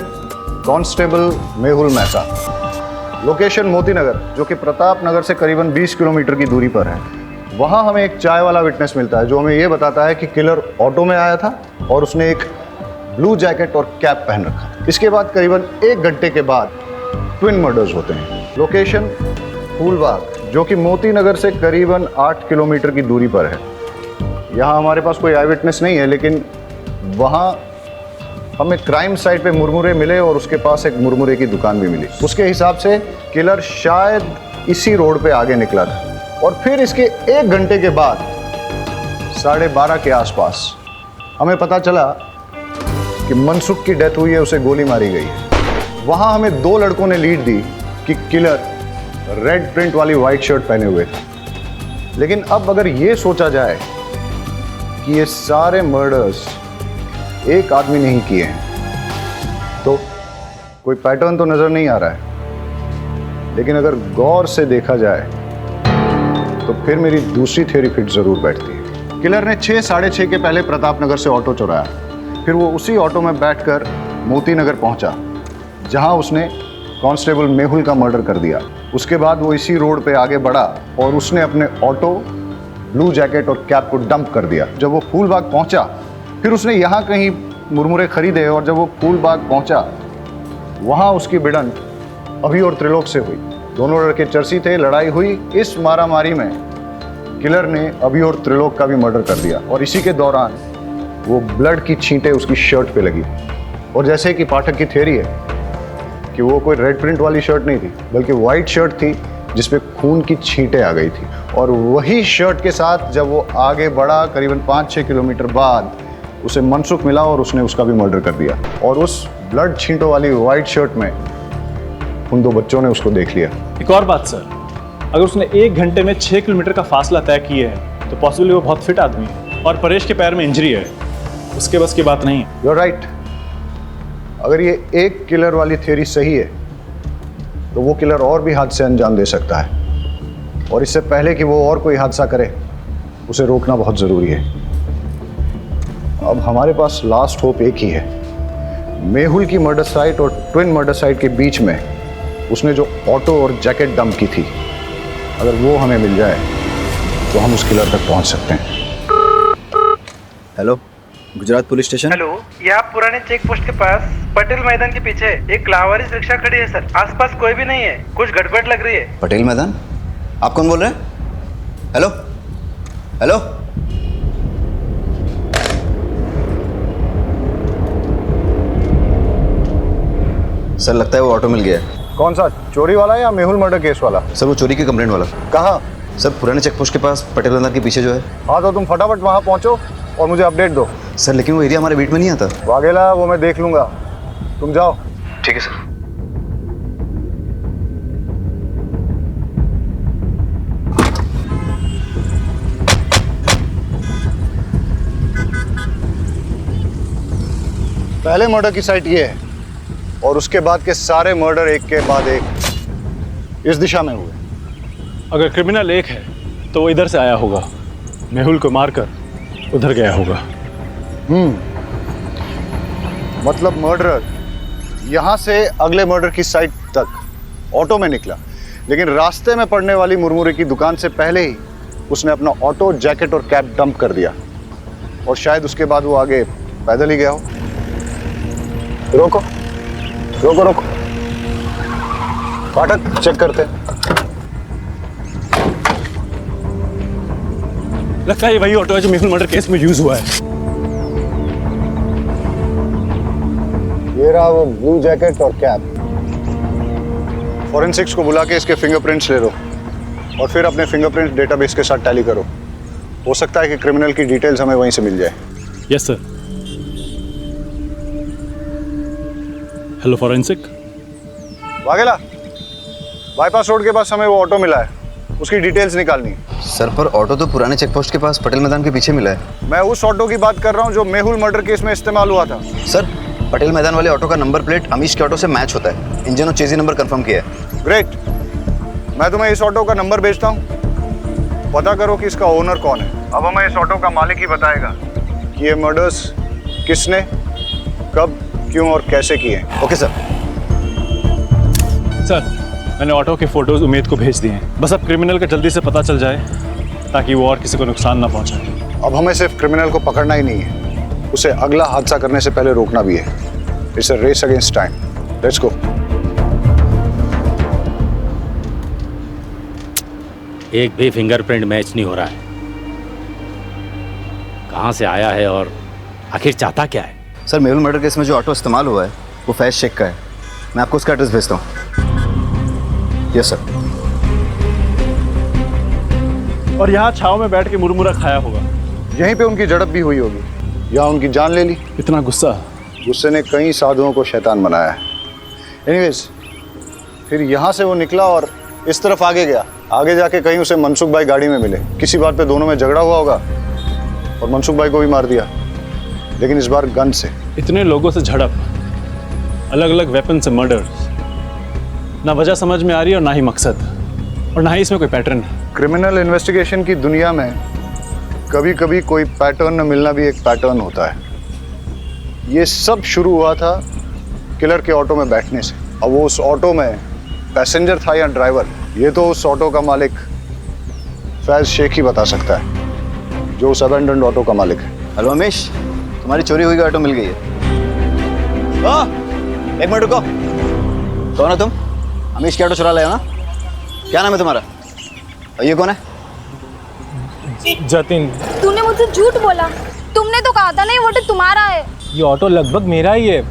constable Mehul Mehta. Location Moti Nagar, जो कि प्रताप नगर से करीबन 20 किलोमीटर की दूरी पर है। वहाँ हमें एक चाय वाला विटनेस मिलता है जो हमें ये बताता है कि किलर ऑटो में आया था और उसने एक ब्लू जैकेट और कैप पहन रखा। इसके बाद करीबन 1 घंटे के बाद ट्विन मर्डर्स होते हैं। लोकेशन फूलबाग, जो कि मोती नगर से करीबन 8 किलोमीटर की दूरी पर है। यहाँ हमारे पास कोई आई विटनेस नहीं है, लेकिन वहाँ हमें क्राइम साइट पे मुरमुरे मिले और उसके पास एक मुरमुरे की दुकान भी मिली। उसके हिसाब से किलर शायद इसी रोड पे आगे निकला था और फिर इसके 1 घंटे के बाद 12:30 के आसपास हमें पता चला कि मनसुख की डेथ हुई है, उसे गोली मारी गई है। वहाँ हमें 2 लड़कों ने लीड दी कि किलर रेड प्रिंट वाली वाइट शर्ट पहने हुए थे। लेकिन अब अगर ये सोचा जाए कि ये सारे मर्डर्स एक आदमी ने ही किए हैं तो कोई पैटर्न तो नजर नहीं आ रहा है। लेकिन अगर गौर से देखा जाए तो फिर मेरी दूसरी थ्योरी फिट जरूर बैठती है। किलर ने 6, 6:30 के पहले प्रताप नगर से ऑटो चुराया। फिर वो उसी ऑटो में बैठकर मोती नगर पहुंचा, जहां उसने कांस्टेबल मेहुल का मर्डर कर दिया। उसके बाद वो इसी रोड पे आगे बढ़ा और उसने अपने ऑटो, ब्लू जैकेट और कैप को डंप कर दिया। जब वो फूलबाग पहुंचा, फिर उसने यहाँ कहीं मुरमुरे खरीदे और जब वो फूलबाग पहुंचा, वहाँ उसकी भिड़ंत अभी और त्रिलोक से हुई। दोनों लड़के चर्सी थे, लड़ाई हुई। इस मारामारी में किलर ने अभी और त्रिलोक का भी मर्डर कर दिया और इसी के दौरान वो ब्लड की छींटें उसकी शर्ट पे लगी। और जैसे कि पाठक की थ्योरी है कि वो कोई रेड प्रिंट वाली शर्ट नहीं थी, बल्कि वाइट शर्ट थी जिसपे खून की छींटें आ गई थी। और वही शर्ट के साथ जब वो आगे बढ़ा, करीबन 5-6 किलोमीटर बाद उसे मनसुख मिला और उसने उसका भी मर्डर कर दिया। और उस ब्लड छींटों वाली वाइट शर्ट में उन 2 बच्चों ने उसको देख लिया। एक और बात सर, अगर उसने 1 घंटे में 6 किलोमीटर का फासला तय किया है तो पॉसिबली वो बहुत फिट आदमी है और परेश के पैर में इंजरी है, उसके बस की बात नहीं है। You are right. अगर ये एक किलर वाली थ्योरी सही है तो वो किलर और भी हादसे अंजाम दे सकता है और इससे पहले कि वो और कोई हादसा करे उसे रोकना बहुत ज़रूरी है। अब हमारे पास लास्ट होप एक ही है। मेहुल की मर्डर साइट और ट्विन मर्डर साइट के बीच में उसने जो ऑटो और जैकेट डंप की थी, अगर वो हमें मिल जाए तो हम उस किलर तक पहुंच सकते हैं। Hello, Gujarat police station. Hello, ये आप पुराने चेक पोस्ट के पास पटेल मैदान के पीछे एक लावारिस रिक्शा खड़ी है सर। आसपास कोई भी नहीं है, कुछ गड़बड़ लग रही है। पटेल मैदान? आप कौन बोल रहे हैं? हेलो हेलो, सर लगता है वो ऑटो मिल गया है। कौन सा, चोरी वाला या मेहुल मर्डर केस वाला? सर वो चोरी की कंप्लेंट वाला। कहाँ? सर पुराने चेक पोस्ट के पास, पटेल मैदान के पीछे जो है। हाँ तो तुम फटाफट वहाँ पहुँचो और मुझे अपडेट दो। सर लेकिन वो एरिया हमारे बीट में नहीं आता। वाघेला, वो मैं देख लूंगा, तुम जाओ। ठीक है सर। पहले मर्डर की साइट ये है और उसके बाद के सारे मर्डर एक के बाद एक इस दिशा में हुए। अगर क्रिमिनल एक है तो वो इधर से आया होगा, मेहुल को मारकर उधर गया होगा। मतलब मर्डरर यहाँ से अगले मर्डर की साइट तक ऑटो में निकला, लेकिन रास्ते में पड़ने वाली मुरमुरे की दुकान से पहले ही उसने अपना ऑटो, जैकेट और कैप डंप कर दिया और शायद उसके बाद वो आगे पैदल ही गया हो। रोको रोको रोको, फाटक चेक करते हैं। लगता है ये वही ऑटो है जो मेहुल मर्डर केस में यूज हुआ है। ये रहा वो ब्लू जैकेट और कैप। फॉरेंसिक्स को बुला के इसके फिंगरप्रिंट्स ले लो और फिर अपने फिंगरप्रिंट डेटाबेस के साथ टैली करो। हो सकता है कि क्रिमिनल की डिटेल्स हमें वहीं से मिल जाए। Yes sir. Hello forensic. Vaghela, bypass road के पास हमें वो ऑटो मिला है, उसकी डिटेल्स निकालनी है। सर पर ऑटो तो पुराने चेक पोस्ट के पास पटेल मैदान के पीछे मिला है। मैं उस ऑटो की बात कर रहा हूँ जो मेहुल मर्डर केस में इस्तेमाल हुआ था। सर पटेल मैदान वाले ऑटो का नंबर प्लेट अमीश के ऑटो से मैच होता है। इंजन और चेजी नंबर कंफर्म किया है। ग्रेट, मैं तुम्हें इस ऑटो का नंबर भेजता हूँ, पता करो कि इसका ओनर कौन है। अब हमें इस ऑटो का मालिक ही बताएगा कि ये मर्डर्स किसने, कब, क्यों और कैसे किए। Okay sir. सर मैंने ऑटो के फोटोज उमेद को भेज दिए हैं, बस अब क्रिमिनल का जल्दी से पता चल जाए ताकि वो और किसी को नुकसान ना पहुंचाए। अब हमें सिर्फ क्रिमिनल को पकड़ना ही नहीं है, उसे अगला हादसा करने से पहले रोकना भी है। It's a race against time. Let's go. एक भी फिंगरप्रिंट मैच नहीं हो रहा है। कहाँ से आया है और आखिर चाहता क्या है? सर, मेहुल मर्डर केस में जो ऑटो इस्तेमाल हुआ है वो फैज शेख का है। मैं आपको उसका एड्रेस भेजता हूँ। Yes sir. और यहाँ छाव में बैठ के मुरमुरा खाया होगा। यहीं पे उनकी झड़प भी हुई होगी, यहाँ उनकी जान ले ली। इतना गुस्सा? गुस्से ने कई साधुओं को शैतान बनाया है। एनीवेज, फिर यहाँ से वो निकला और इस तरफ आगे गया। आगे जाके कहीं उसे मनसुख भाई गाड़ी में मिले। किसी बात पे दोनों में झगड़ा हुआ होगा और मनसुख भाई को भी मार दिया, लेकिन इस बार गन से। इतने लोगों से झड़प, अलग अलग वेपन से मर्डर्स, ना वजह समझ में आ रही है और ना ही मकसद, और ना ही इसमें कोई पैटर्न। क्रिमिनल इन्वेस्टिगेशन की दुनिया में कभी कभी कोई पैटर्न न मिलना भी एक पैटर्न होता है। ये सब शुरू हुआ था किलर के ऑटो में बैठने से। अब वो उस ऑटो में पैसेंजर था या ड्राइवर, ये तो उस ऑटो का मालिक फैज शेख ही बता सकता है, जो उस अबेंडन्ड ऑटो का मालिक है। हेलो अमीश, तुम्हारी चोरी हुई ऑटो मिल गई है। एक मिनट रुको। कौन है तुम? अमीश की ऑटो चुरा ले ना? क्या नाम है तुम्हारा? और ये कौन है? जतिन। तूने मुझसे झूठ बोला। तुमने तो कहा था ना ये ऑटो तुम्हारा है। ये ऑटो लगभग मेरा ही है।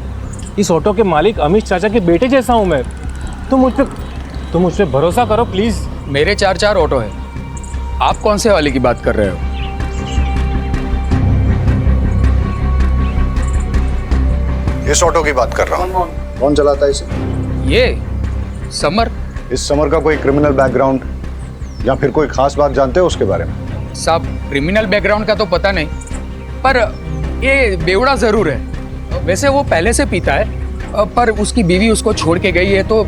इस ऑटो के मालिक अमीश चाचा के बेटे जैसा हूँ मैं। तुम मुझ पे भरोसा करो प्लीज। मेरे 4 ऑटो है। आप कौन से वाले की बात कर रहे हो? इस ऑटो की बात कर रहा हूँ। कौन चलाता है इसे? ये समर। इस समर का कोई क्रिमिनल बैकग्राउंड या फिर कोई खास बात जानते हो उसके बारे में? साहब, क्रिमिनल बैकग्राउंड का तो पता नहीं, पर ये बेवड़ा जरूर है। वैसे वो पहले से पीता है, पर उसकी बीवी उसको छोड़ के गई है तो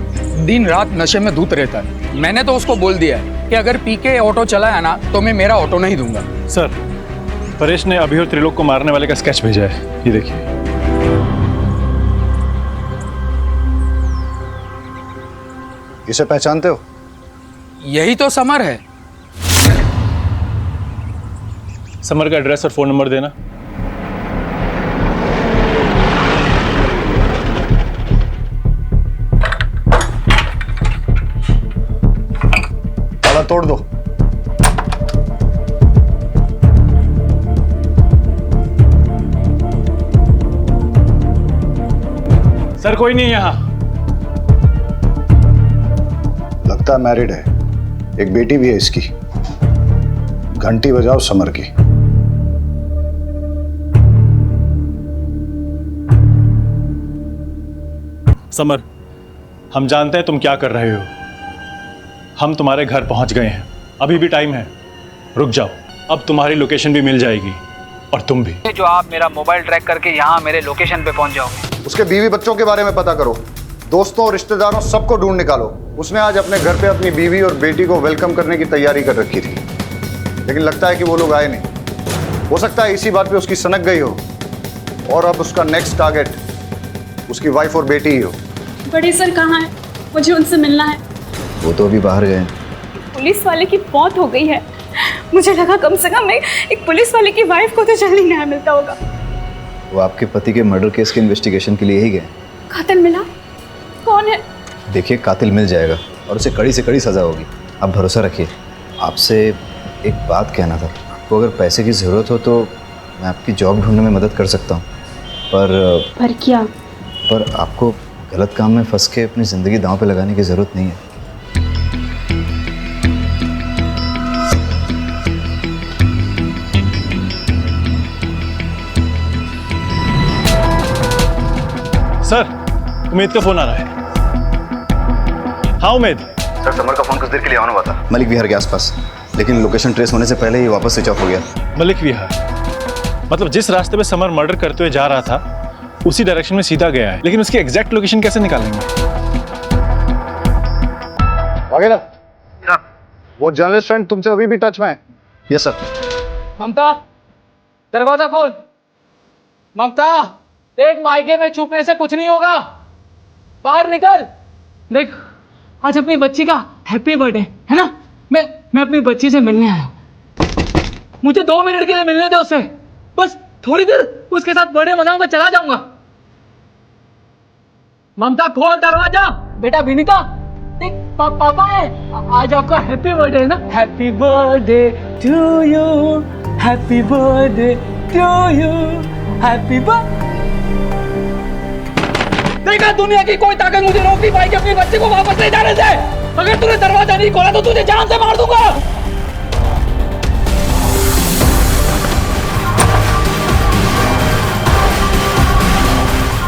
दिन रात नशे में धूत रहता है। मैंने तो उसको बोल दिया है कि अगर पी के ऑटो चलाया ना तो मैं मेरा ऑटो नहीं दूंगा। सर, परेश ने अभी और त्रिलोक को मारने वाले का स्केच भेजा है, ये देखिए। इसे पहचानते हो? यही तो समर है। समर का एड्रेस और फोन नंबर देना। ताला तोड़ दो। सर, कोई नहीं यहाँ। लगता है मैरिड है, एक बेटी भी है इसकी। घंटी बजाओ समर की। समर, हम जानते हैं तुम क्या कर रहे हो। हम तुम्हारे घर पहुंच गए हैं, अभी भी टाइम है। रुक जाओ, अब तुम्हारी लोकेशन भी मिल जाएगी और तुम भी। जो आप मेरा मोबाइल ट्रैक करके यहाँ मेरे लोकेशन पे पहुंच जाओगे। उसके बीवी बच्चों के बारे में पता करो, दोस्तों और रिश्तेदारों सबको ढूंढ निकालो। उसने आज अपने घर पे अपनी बीवी और बेटी को वेलकम करने की तैयारी कर रखी थी, लेकिन लगता है कि वो लोग आए नहीं। हो सकता है इसी बात पे उसकी सनक गई हो और अब उसका नेक्स्ट टारगेट उसकी वाइफ और बेटी ही हो। बड़े सर कहाँ है? मुझे उनसे मिलना है। वो तो अभी बाहर गए। पुलिस वाले की मौत हो गई है। मुझे लगा कम से कम एक पुलिस वाले की वाइफ को तो जल्दी न्याय मिलता होगा। वो आपके पति के मर्डर केस के इन्वेस्टिगेशन के लिए ही गए। कातिल मिला? कौन है? देखिए, कातिल मिल जाएगा और उसे कड़ी से कड़ी सज़ा होगी। आप भरोसा रखिए। आपसे एक बात कहना था। आपको अगर पैसे की ज़रूरत हो तो मैं आपकी जॉब ढूंढने में मदद कर सकता हूँ, पर क्या? पर आपको गलत काम में फंस के अपनी ज़िंदगी दांव पे लगाने की ज़रूरत नहीं है। सर, उमेद का फोन आ रहा है। हाँ उमेद। सर, समर का फोन कुछ देर के लिए ऑन हुआ था मलिक विहार के आसपास, लेकिन लोकेशन ट्रेस होने से पहले ही वापस स्विच ऑफ हो गया। मलिक विहार मतलब जिस रास्ते पे समर मर्डर करते हुए जा रहा था उसी डायरेक्शन में सीधा गया है, लेकिन उसकी एग्जैक्ट लोकेशन कैसे निकालेंगे? वगैरह वो जर्नलिस्ट फ्रेंड तुमसे अभी भी टच में है? Yes sir. ममता, दरवाजा खोल। ममता, देख, मायके में छुपने से कुछ नहीं होगा। बाहर निकल। देख, आज अपनी बच्ची का हैप्पी बर्थडे है ना। मैं अपनी बच्ची से मिलने आया हूं। मुझे 2 मिनट के लिए मिलने दे उससे, बस थोड़ी देर। उसके साथ बर्थडे मनाऊंगा, चला जाऊंगा। ममता खोल दरवाजा। बेटा विनीता देख, पापा है, आज आपका हैप्पी बर्थडे है ना। Happy birthday to you, happy birthday to you, happy birthday. देखा, दुनिया की कोई ताकत मुझे रोक नहीं पाएगी अपने बच्चे को वापस ले जाने से। अगर तूने दरवाजा नहीं खोला तो तुझे जान से मार दूंगा।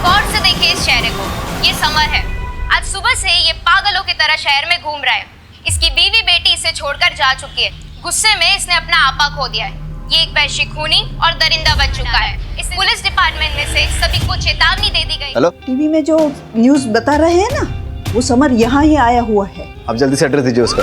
गौर से देखिए इस चेहरे को, ये समर है। आज सुबह से ये पागलों की तरह शहर में घूम रहा है। इसकी बीवी बेटी इसे छोड़कर जा चुकी है। गुस्से में इसने अपना आपा खो दिया है। ये एक वैश्य खूनी और दरिंदा बन चुका है। इस पुलिस डिपार्टमेंट में से सभी को चेतावनी दे दी गई। हेलो, टीवी में जो न्यूज़ बता रहे हैं ना, वो समर यहाँ ही आया हुआ है। आप जल्दी से एड्रेस दीजिए उसका।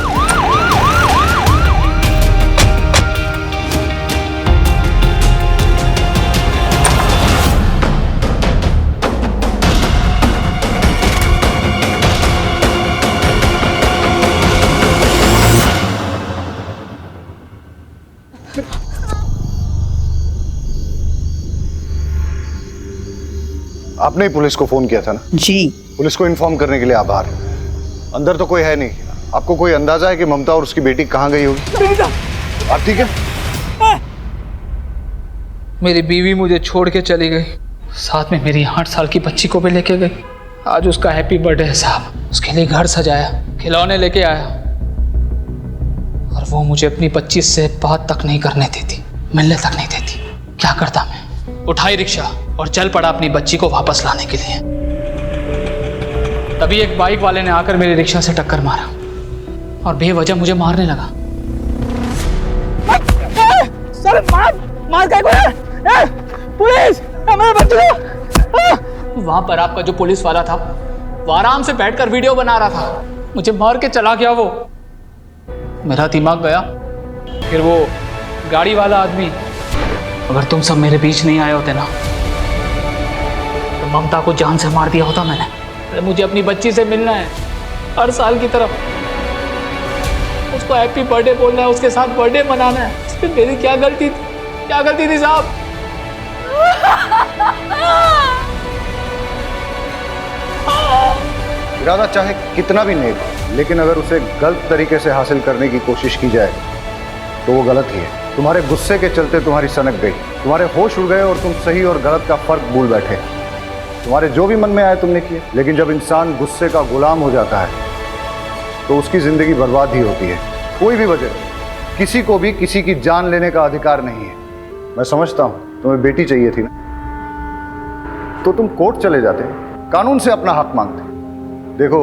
आपने ही पुलिस को फोन किया था ना? जी। पुलिस को इन्फॉर्म करने के लिए आभार। अंदर तो कोई है नहीं। आपको कोई अंदाजा है कि ममता और उसकी बेटी कहाँ गई होगी? आप ठीक है? मेरी बीवी मुझे छोड़ के चली गई, साथ में मेरी 8 साल की बच्ची को भी लेके गई। आज उसका हैप्पी बर्थडे है साहब। उसके लिए घर सजाया, खिलौने लेके आया, और वो मुझे अपनी 25 से बात तक नहीं करने देती, मिलने तक नहीं देती। क्या करता मैं? उठाई रिक्शा और चल पड़ा अपनी बच्ची को वापस लाने के लिए। तभी एक बाइक वाले ने आकर मेरी रिक्शा से टक्कर मारा और बेवजह मुझे मारने लगा। सर मार क्या? पुलिस, मेरे बच्चे को। वहां पर आपका जो पुलिस वाला था वो आराम से बैठकर वीडियो बना रहा था। मुझे मार के चला गया वो। मेरा दिमाग गया। फिर वो गाड़ी वाला आदमी, अगर तुम सब मेरे बीच नहीं आए होते ना तो ममता को जान से मार दिया होता मैंने। अरे मुझे अपनी बच्ची से मिलना है हर साल की तरफ। उसको हैप्पी बर्थडे बोलना है, उसके साथ बर्थडे मनाना है। इसमें मेरी क्या गलती थी? क्या गलती थी साहब? इरादा चाहे कितना भी नेक हो, लेकिन अगर उसे गलत तरीके से हासिल करने की कोशिश की जाए तो वो गलत ही है। तुम्हारे गुस्से के चलते तुम्हारी सनक गई, तुम्हारे होश उड़ गए और तुम सही और गलत का फर्क भूल बैठे। तुम्हारे जो भी मन में आए तुमने किए, लेकिन जब इंसान गुस्से का गुलाम हो जाता है तो उसकी जिंदगी बर्बाद ही होती है। कोई भी वजह, किसी को भी किसी की जान लेने का अधिकार नहीं है। मैं समझता हूं तुम्हें बेटी चाहिए थी ना, तो तुम कोर्ट चले जाते, कानून से अपना हक मांगते। देखो,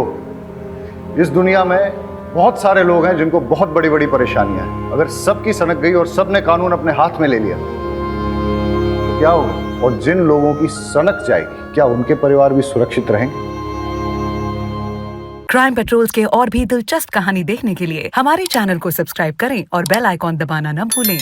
इस दुनिया में बहुत सारे लोग हैं जिनको बहुत बड़ी बड़ी परेशानियां हैं। अगर सबकी सनक गई और सबने कानून अपने हाथ में ले लिया तो क्या होगा? और जिन लोगों की सनक जाएगी, क्या उनके परिवार भी सुरक्षित रहेंगे? क्राइम पेट्रोल्स के और भी दिलचस्प कहानी देखने के लिए हमारे चैनल को सब्सक्राइब करें और बेल आइकॉन दबाना न भूलें।